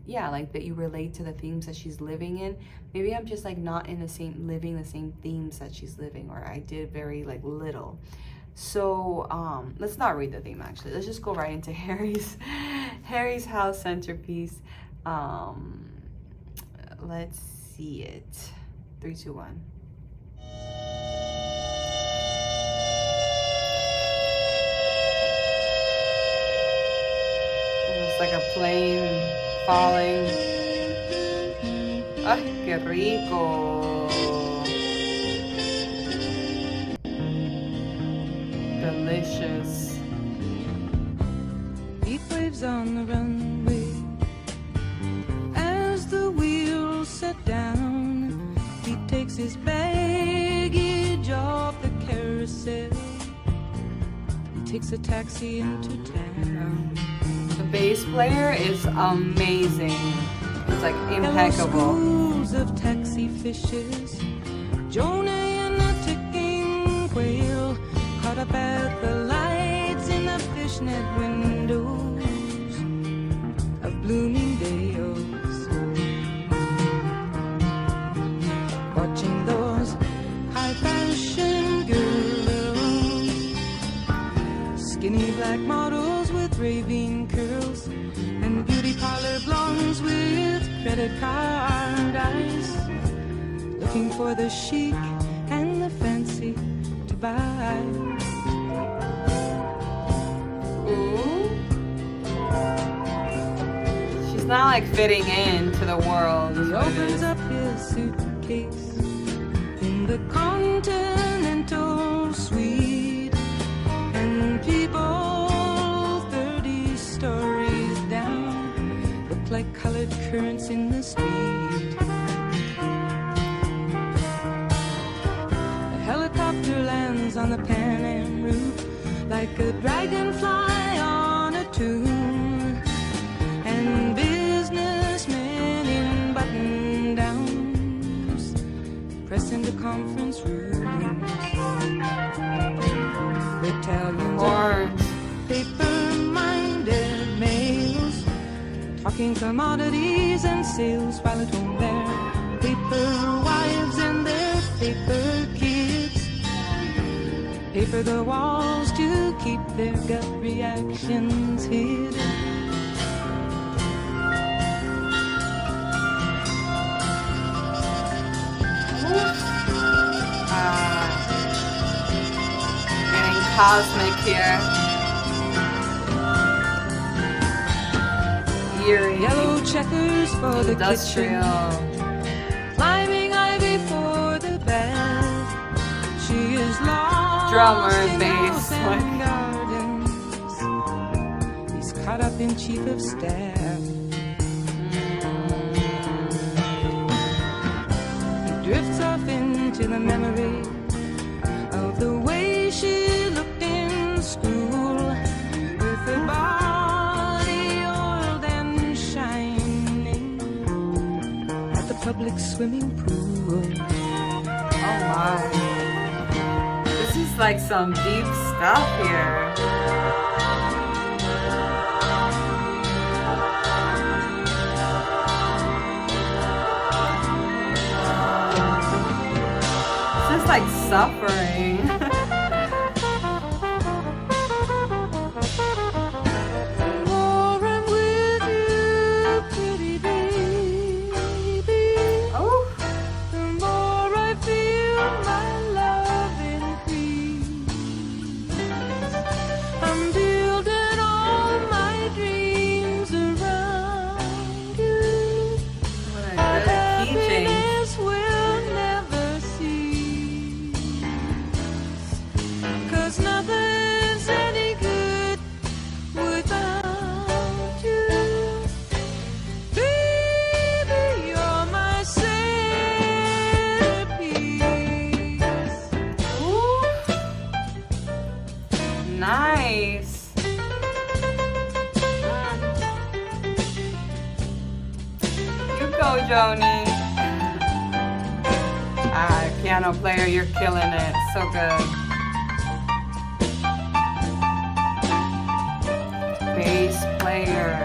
yeah, like that you relate to the themes that she's living in? Maybe I'm just like not in the same, living the same themes that she's living, or I did very like little. So let's not read the theme actually. Let's just go right into Harry's House Centerpiece. Let's see it. 3, 2, 1. It's like a plane falling. Ay, qué rico. Delicious. Heat waves on the runway as the wheels set down. He takes his baggage off the carousel. He takes a taxi into town. The bass player is amazing. It's like impeccable. Schools of taxi fishes, Joni and a ticking whale, caught up at the lights in the fishnet windows of Bloomingdale's, watching those high fashion girls, skinny black models with raving curls, and beauty parlor blondes with credit card eyes, looking for the chic and the fancy to buy. Ooh. She's not like fitting into the world. He opens up his suitcase in the Continental Suite, and people 30 stories down look like colored currents in the street. A helicopter lands on the Pan Am roof like a dragonfly on a tune, and businessmen in button-downs press into conference rooms. Italians are paper-minded males, talking commodities and sales, while at home their paper wives and their paper kids paper the walls to keep their gut reactions hid. Getting cosmic here. Eerie. Yellow checkers for the Industrial. kitchen, climbing ivy for the bath. She is lost Drummer, in bass, house and gardens. He's caught up in chief of staff. He drifts off into the memory of the way she looked in school, with her body oiled and shining at the public swimming pool. Oh my. This is like some deep stuff here. This is like suffering. Nice. You go, Joni. Piano player, you're killing it. So good. Bass player.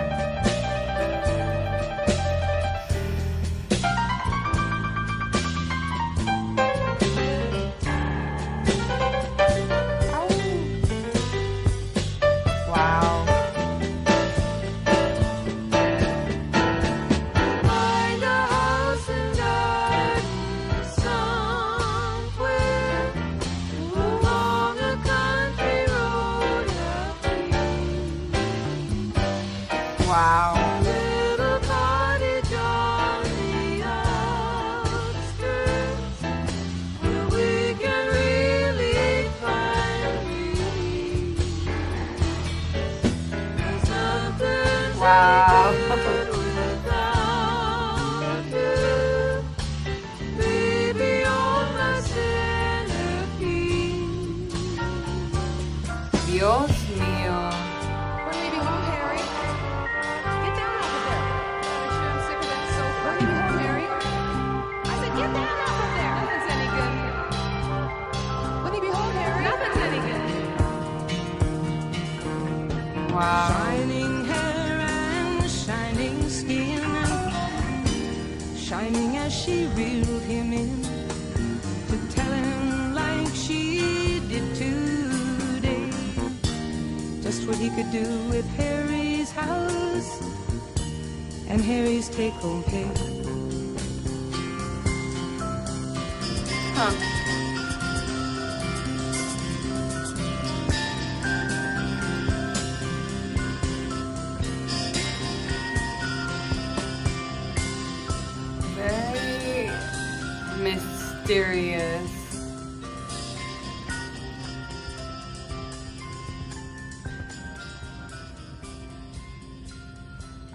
Wow. Little cottage on the outskirts where we can really find peace. Something's wow. Without you, baby, you're my centerpiece. Dios mío. Wow. Shining hair and shining skin, shining as she reeled him in to tell him like she did today, just what he could do with Harry's house and Harry's take-home pay. Huh. Mysterious.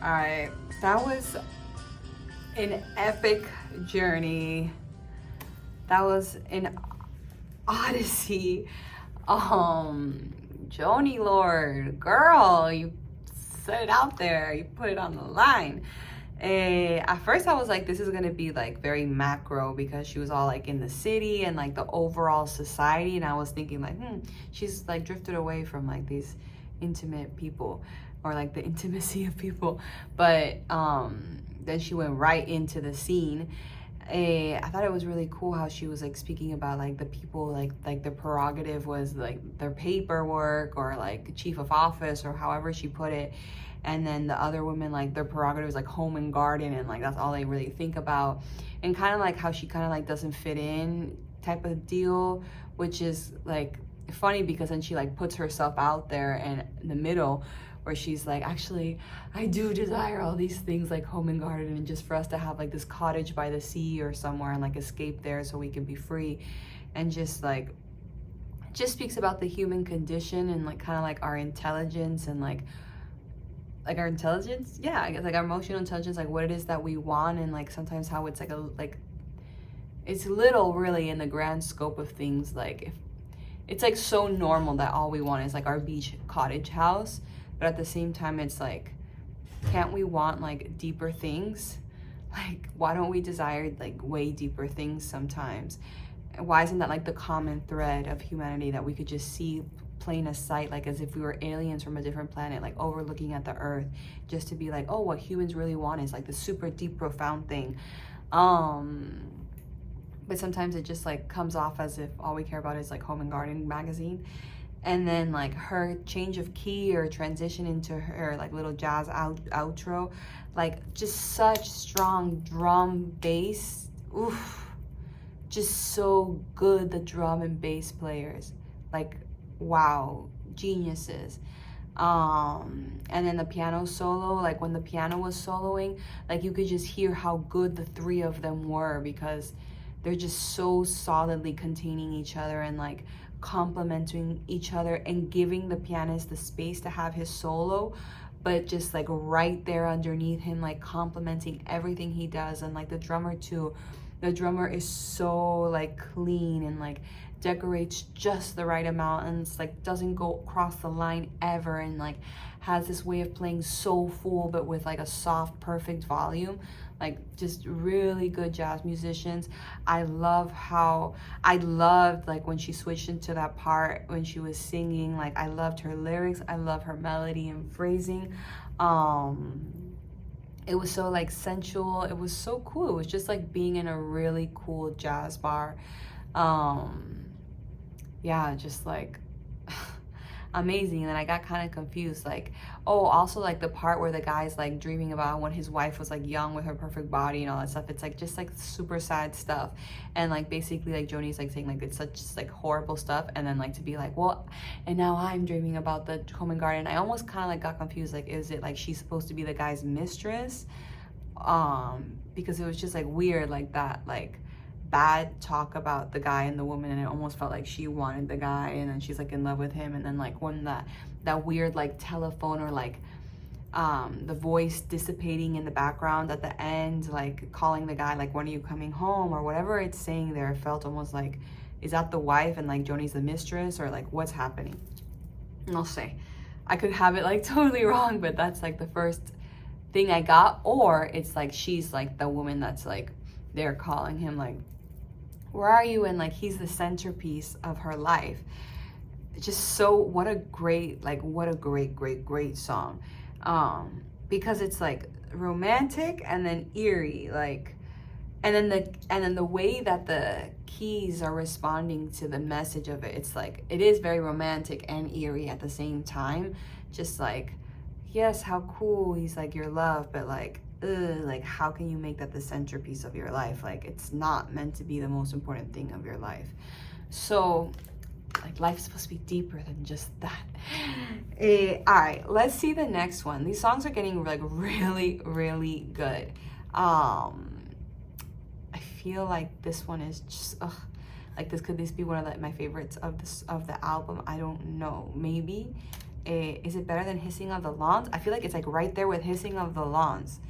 All right, that was an epic journey. That was an odyssey. Joni Lord, girl, you set it out there. You put it on the line. At first I was like, this is gonna be like very macro because she was all like in the city and like the overall society, and I was thinking like, she's like drifted away from like these intimate people or like the intimacy of people, but then she went right into the scene. I thought it was really cool how she was like speaking about like the people like their prerogative was like their paperwork or like chief of office or however she put it. And then the other women, like their prerogative is like home and garden, and like that's all they really think about. And kind of like how she kind of like doesn't fit in type of deal, which is like funny because then she like puts herself out there and in the middle where she's like, actually, I do desire all these things like home and garden and just for us to have like this cottage by the sea or somewhere and like escape there so we can be free. And just like, just speaks about the human condition and like kind of like our intelligence and like our intelligence, yeah, I guess like our emotional intelligence, like what it is that we want, and like sometimes how it's like it's little really in the grand scope of things. Like if it's like so normal that all we want is like our beach cottage house, but at the same time it's like, can't we want like deeper things? Like, why don't we desire like way deeper things sometimes? Why isn't that like the common thread of humanity, that we could just see plain as sight, like as if we were aliens from a different planet, like overlooking at the earth, just to be like, oh, what humans really want is like the super deep, profound thing. But sometimes it just like comes off as if all we care about is like Home and Garden magazine. And then like her change of key or transition into her like little jazz outro, like just such strong drum bass. Oof, just so good. The drum and bass players, like, wow, geniuses. And then the piano solo, like when the piano was soloing, like you could just hear how good the three of them were, because they're just so solidly containing each other and like complementing each other and giving the pianist the space to have his solo, but just like right there underneath him, like complementing everything he does. And like the drummer too, the drummer is so like clean and like decorates just the right amount, and it's like doesn't go across the line ever, and like has this way of playing so full but with like a soft, perfect volume. Like just really good jazz musicians. I loved like when she switched into that part when she was singing. Like I loved her lyrics, I love her melody and phrasing. It was so like sensual, it was so cool. It was just like being in a really cool jazz bar. Yeah, just like amazing. And then I got kind of confused, like, oh, also like the part where the guy's like dreaming about when his wife was like young with her perfect body and all that stuff. It's like just like super sad stuff, and like basically like Joni's like saying like it's such like horrible stuff, and then like to be like, well, and now I'm dreaming about the Home and Garden. I almost kind of like got confused, like is it like she's supposed to be the guy's mistress? Because it was just like weird, like that like bad talk about the guy and the woman, and it almost felt like she wanted the guy and then she's like in love with him. And then like when that weird like telephone or like the voice dissipating in the background at the end, like calling the guy like, when are you coming home, or whatever it's saying there, it felt almost like, is that the wife and like Joni's the mistress, or like what's happening? No sé, I could have it like totally wrong, but that's like the first thing I got. Or it's like she's like the woman that's like they're calling him like, where are you? And like he's the centerpiece of her life. Just so, what a great song. Because it's like romantic and then eerie, like, and then the way that the keys are responding to the message of it, it's like it is very romantic and eerie at the same time. Just like, yes, how cool, he's like your love, but like, like how can you make that the centerpiece of your life? Like it's not meant to be the most important thing of your life. So like life's supposed to be deeper than just that. All right, let's see the next one. These songs are getting like really, really good. I feel like this one is just like could this be one of my favorites of the album? I don't know, maybe. Is it better than Hissing of the Lawns? I feel like it's like right there with Hissing of the Lawns.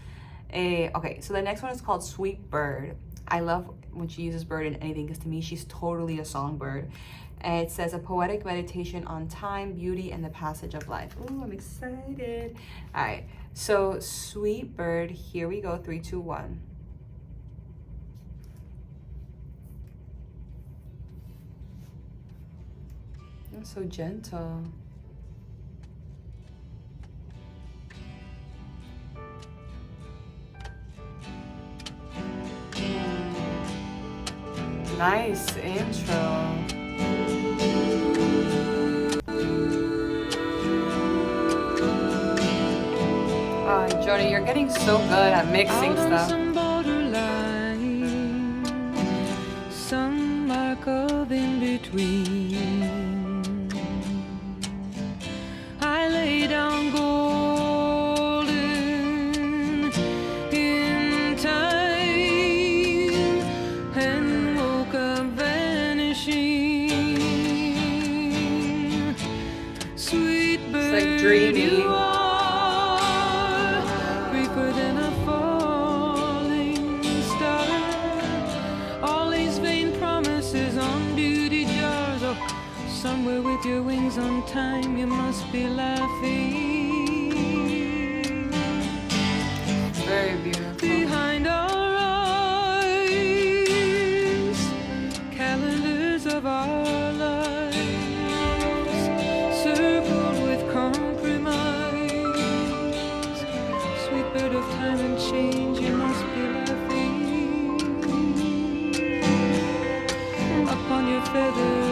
Okay, so the next one is called Sweet Bird. I love when she uses bird in anything, because to me she's totally a songbird. And it says, a poetic meditation on time, beauty, and the passage of life. Ooh, I'm excited. All right, so Sweet Bird, here we go. 3, 2, 1. You're so gentle. Nice intro. Joni, you're getting so good at mixing stuff. Some borderline, some mark of in between. I lay down golden in time and woke up vanishing. Sweet bird, it's like dreamy. Somewhere with your wings on time, you must be laughing. Very beautiful. Behind our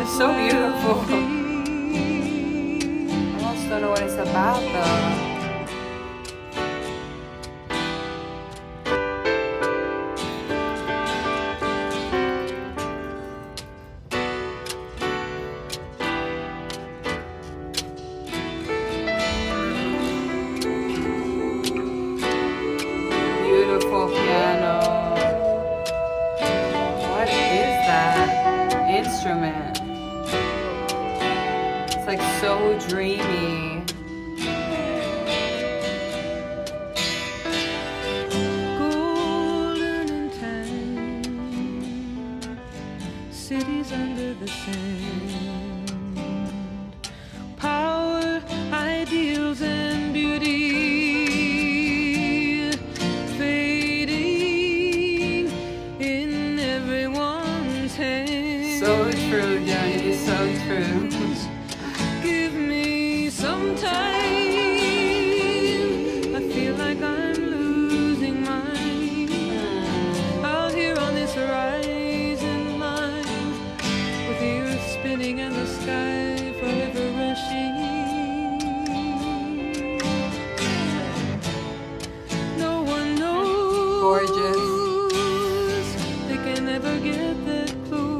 It's so beautiful. I almost don't know what it's about though. Beautiful piano. What is that instrument? It's like so dreamy. Golden and tan, cities under the sand, power, ideals, and beauty fading in everyone's hands. So true, Joni, so true. Give me some time. I feel like I'm losing mine out here on this horizon line, with the earth spinning and the sky forever rushing. No one knows. Gorgeous. They can never get that close.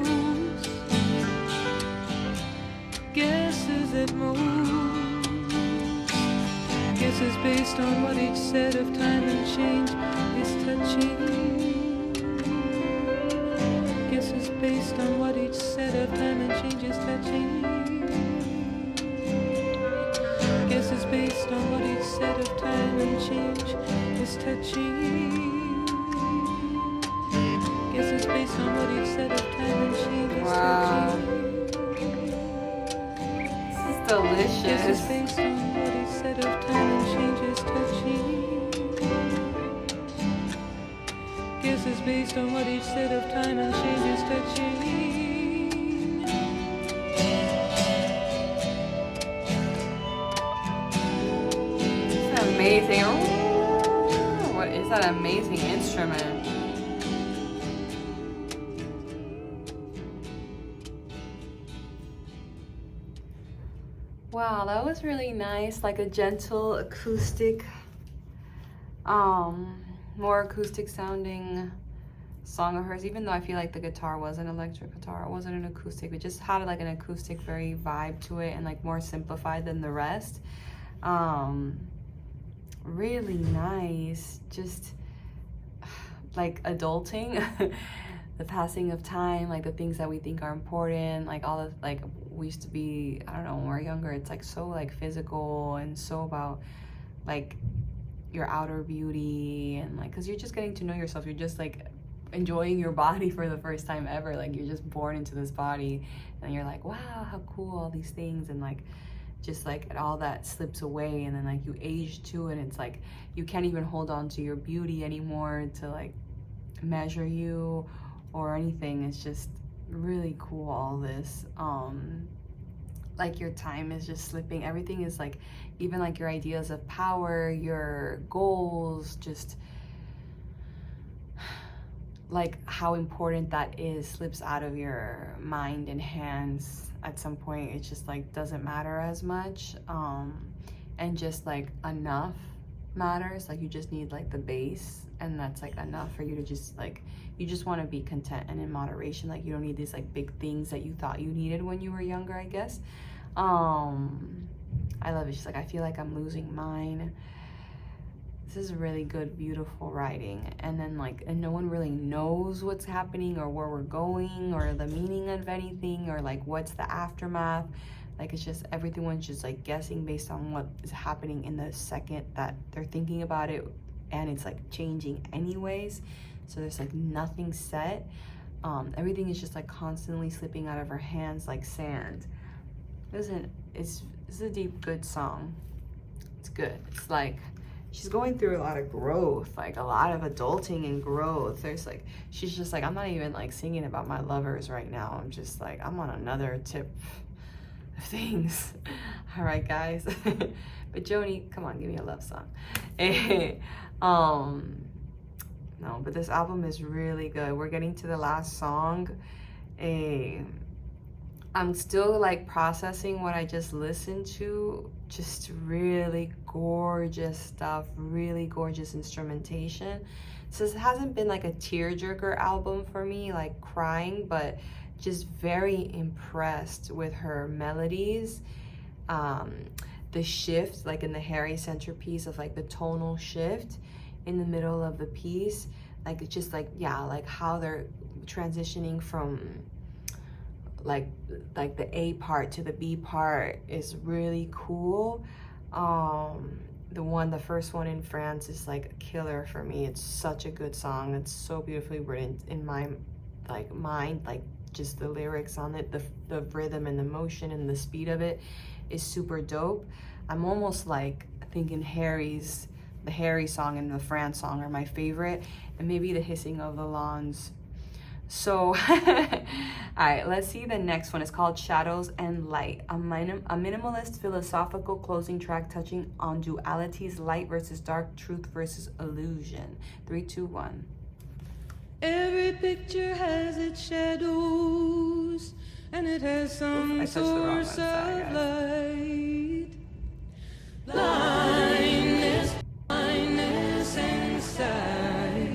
Guesses at most. Guesses based on what each set of time and change is touching. Guesses based on what each set of time and change is touching. Guesses based on what each set of time and change is touching. Guesses based on what each set of time and change is Wow. touching. This is Guesses delicious. based on what each set of time and change is touching. Guesses based on what each set of time and change is touching. It's amazing. Oh, what is that amazing instrument? Wow, that was really nice. Like a gentle acoustic, more acoustic sounding song of hers, even though I feel like the guitar was an electric guitar, it wasn't an acoustic. It just had like an acoustic very vibe to it and like more simplified than the rest. Really nice. Just like adulting, the passing of time, like the things that we think are important, like all of like we used to be, I don't know, when we were younger, it's like so like physical and so about like your outer beauty and like, because you're just getting to know yourself, you're just like enjoying your body for the first time ever, like you're just born into this body and you're like, wow, how cool, all these things, and like just like all that slips away, and then like you age too, and it's like you can't even hold on to your beauty anymore to like measure you or anything. It's just really cool, all this. Like your time is just slipping, everything is like, even like your ideas of power, your goals, just like how important that is slips out of your mind and hands at some point. It just like doesn't matter as much, and just like enough matters. Like you just need like the base, and that's like enough for you to just like, you just want to be content and in moderation. Like you don't need these like big things that you thought you needed when you were younger, I guess. I love it. She's like, I feel like I'm losing mine. This is really good, beautiful writing. And then like, and no one really knows what's happening or where we're going or the meaning of anything or like what's the aftermath. Like it's just, everyone's just like guessing based on what is happening in the second that they're thinking about it, and it's like changing anyways. So there's like nothing set. Everything is just like constantly slipping out of her hands like sand. It's a deep, good song. It's good. It's like she's going through a lot of growth, like a lot of adulting and growth. There's like, she's just like, I'm not even like singing about my lovers right now. I'm just like, I'm on another tip of things. All right, guys. But Joni, come on, give me a love song. No, but this album is really good. We're getting to the last song. I I'm still like processing what I just listened to. Just really gorgeous stuff, really gorgeous instrumentation. So it hasn't been like a tearjerker album for me, like crying, but just very impressed with her melodies. The shift, like in the Harry Centerpiece, of like the tonal shift in the middle of the piece, like it's just like, yeah, like how they're transitioning from like the A part to the B part is really cool. The first one in France is like a killer for me. It's such a good song. It's so beautifully written in my like mind, like just the lyrics on it, the rhythm and the motion and the speed of it is super dope. I'm almost like thinking the Harry song and the France song are my favorite, and maybe the Hissing of the Lawns. So, all right, let's see the next one. It's called Shadows and Light, a minimalist philosophical closing track touching on dualities, light versus dark, truth versus illusion. 3, 2, 1. Every picture has its shadows, and it has some source of light. Blindness, blindness inside.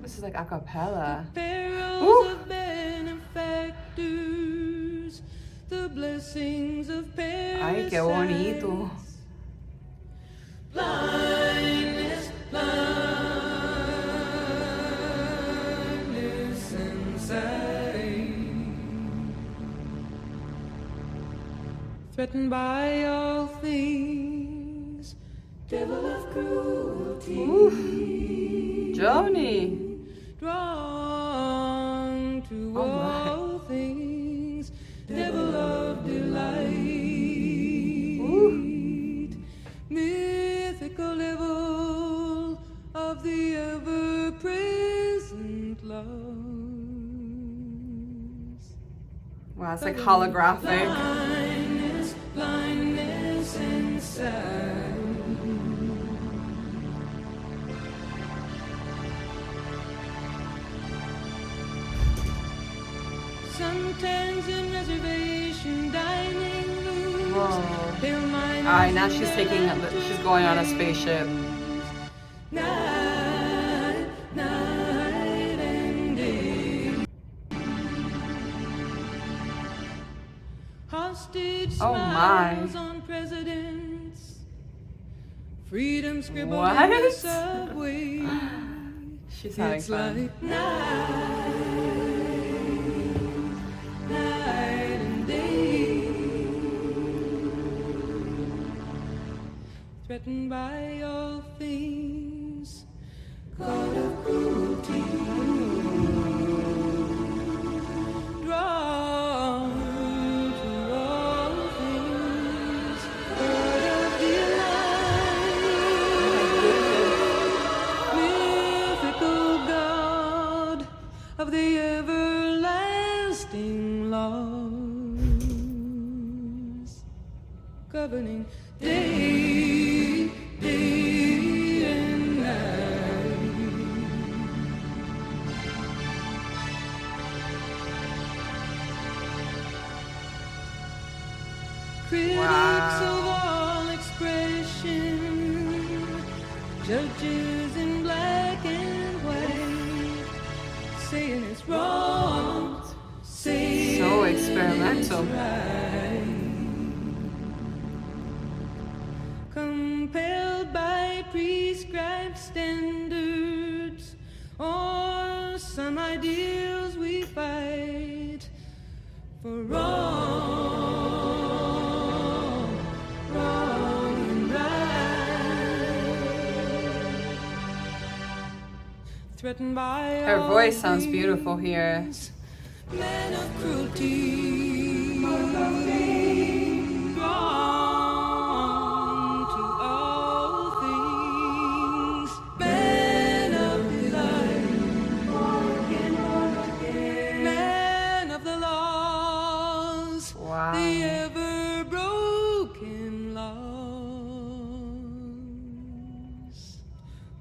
This is like a cappella. Perils of benefactors, the blessings of parasites. Ay, qué bonito. Blindness, blindness inside. Threatened by all things, devil of cruelty. Oof. Joni. Drawn to all things, devil of delight. Mythical level of the ever-present loves. Wow, it's like holographic. Blindness, blindness inside. Sometimes in reservation dining rooms. Alright, now she's going on a spaceship. Night, night and day. Hostage smiles on presidents. Freedom scribbled in the subway. She's having fun. Like night and day, threatened by all things, God of cruelty, drawn to all things, God of delight, mythical God of the everlasting laws, governing day, day and night. Critics of all expression, judges in black and white, saying it's wrong, saying so experimental. it's right. Compelled by prescribed standards or some ideals we fight for wrong, wrong and right. Threatened by Her voice sounds beautiful here. Men of cruelty.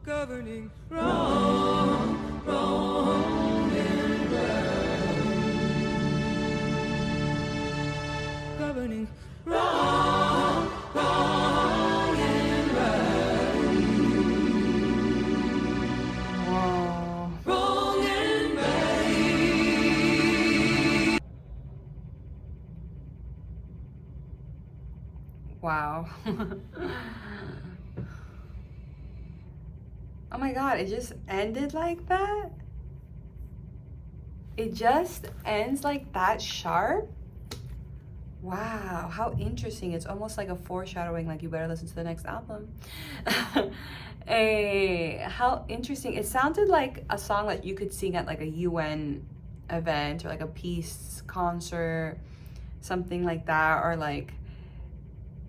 Governing wrong, wrong and right. think wrong, wrong and right. Whoa. Wrong and right. Wow. Oh my god, it just ended like that? It just ends like that sharp? Wow, how interesting. It's almost like a foreshadowing, like you better listen to the next album. How interesting. It sounded like a song that you could sing at like a UN event or like a peace concert, something like that, or like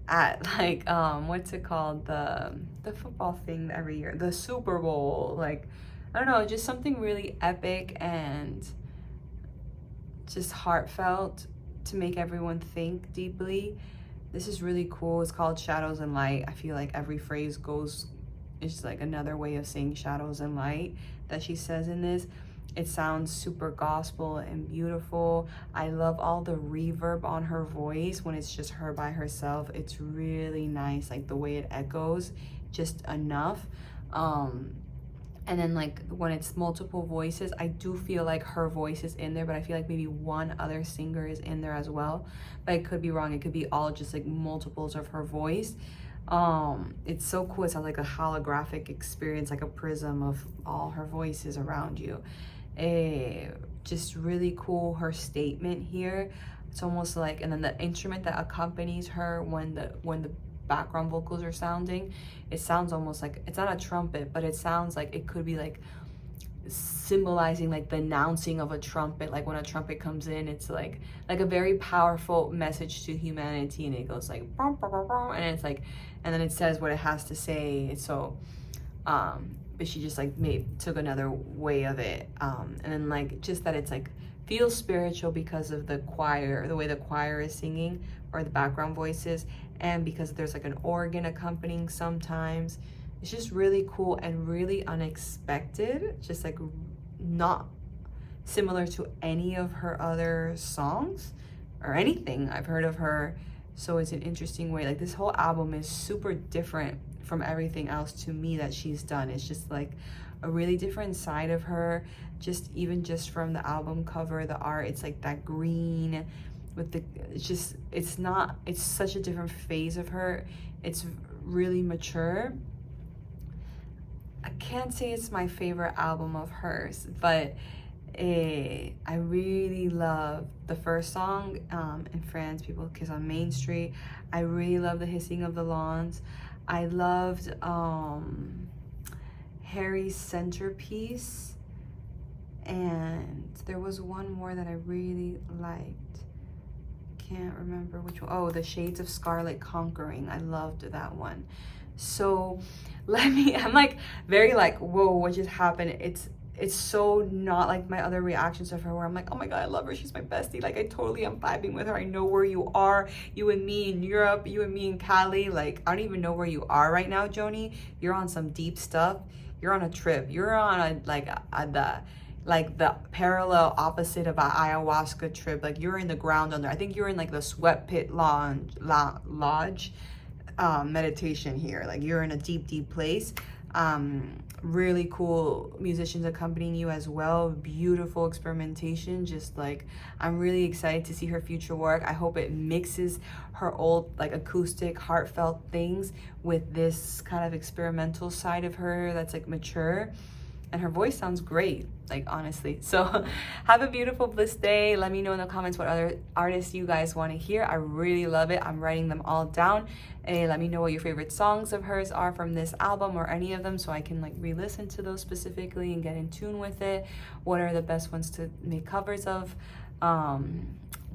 at like what's it called, the football thing every year, the Super Bowl, like I don't know, just something really epic and just heartfelt to make everyone think deeply. This is really cool. It's called Shadows and Light. I feel like every phrase goes, it's like another way of saying shadows and light that she says in this. It sounds super gospel and beautiful. I love all the reverb on her voice when it's just her by herself. It's really nice, like the way it echoes just enough. And then like when it's multiple voices, I do feel like her voice is in there, but I feel like maybe one other singer is in there as well. But I could be wrong. It could be all just like multiples of her voice. It's so cool. It sounds like a holographic experience, like a prism of all her voices around you. Just really cool, her statement here. It's almost like, and then the instrument that accompanies her when the background vocals are sounding, it sounds almost like, it's not a trumpet, but it sounds like it could be like symbolizing like the announcing of a trumpet. Like when a trumpet comes in, it's like a very powerful message to humanity, and it goes like and it's like, and then it says what it has to say. So but she just like took another way of it, and then like just that it's like feels spiritual because of the choir, the way the choir is singing, or the background voices, and because there's like an organ accompanying sometimes. It's just really cool and really unexpected, just like not similar to any of her other songs or anything I've heard of her. So it's an interesting way. Like this whole album is super different from everything else to me that she's done. It's just like a really different side of her. Just even just from the album cover, the art, it's like that green with the, it's such a different phase of her. It's really mature. I can't say it's my favorite album of hers, but I really love the first song, in France, People Kiss on Main Street. I really love the Hissing of the Lawns. I loved Harry's Centerpiece, and there was one more that I really liked. Can't remember which one. Oh, The Shades of Scarlet Conquering. I loved that one. So I'm like very like, whoa, what just happened? It's so not like my other reactions of her where I'm like, oh my god, I love her, she's my bestie, like I totally am vibing with her. I know where you are, you and me in Europe, you and me in Cali. Like I don't even know where you are right now, Joni. You're on some deep stuff. You're on a trip. You're on the parallel opposite of an ayahuasca trip. Like you're in the ground under. I think you're in like the sweat pit lodge meditation here. Like you're in a deep place. Really cool musicians accompanying you as well. Beautiful experimentation. Just like, I'm really excited to see her future work. I hope it mixes her old like acoustic heartfelt things with this kind of experimental side of her that's like mature. And her voice sounds great, like honestly. So have a beautiful bliss day. Let me know in the comments what other artists you guys want to hear. I really love it. I'm writing them all down. And let me know what your favorite songs of hers are from this album, or any of them, so I can like re-listen to those specifically and get in tune with it. What are the best ones to make covers of?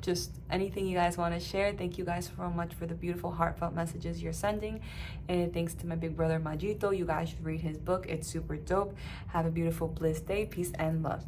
Just anything you guys want to share. Thank you guys so much for the beautiful heartfelt messages you're sending, and thanks to my big brother Majito. You guys should read his book, it's super dope. Have a beautiful bliss day. Peace and love.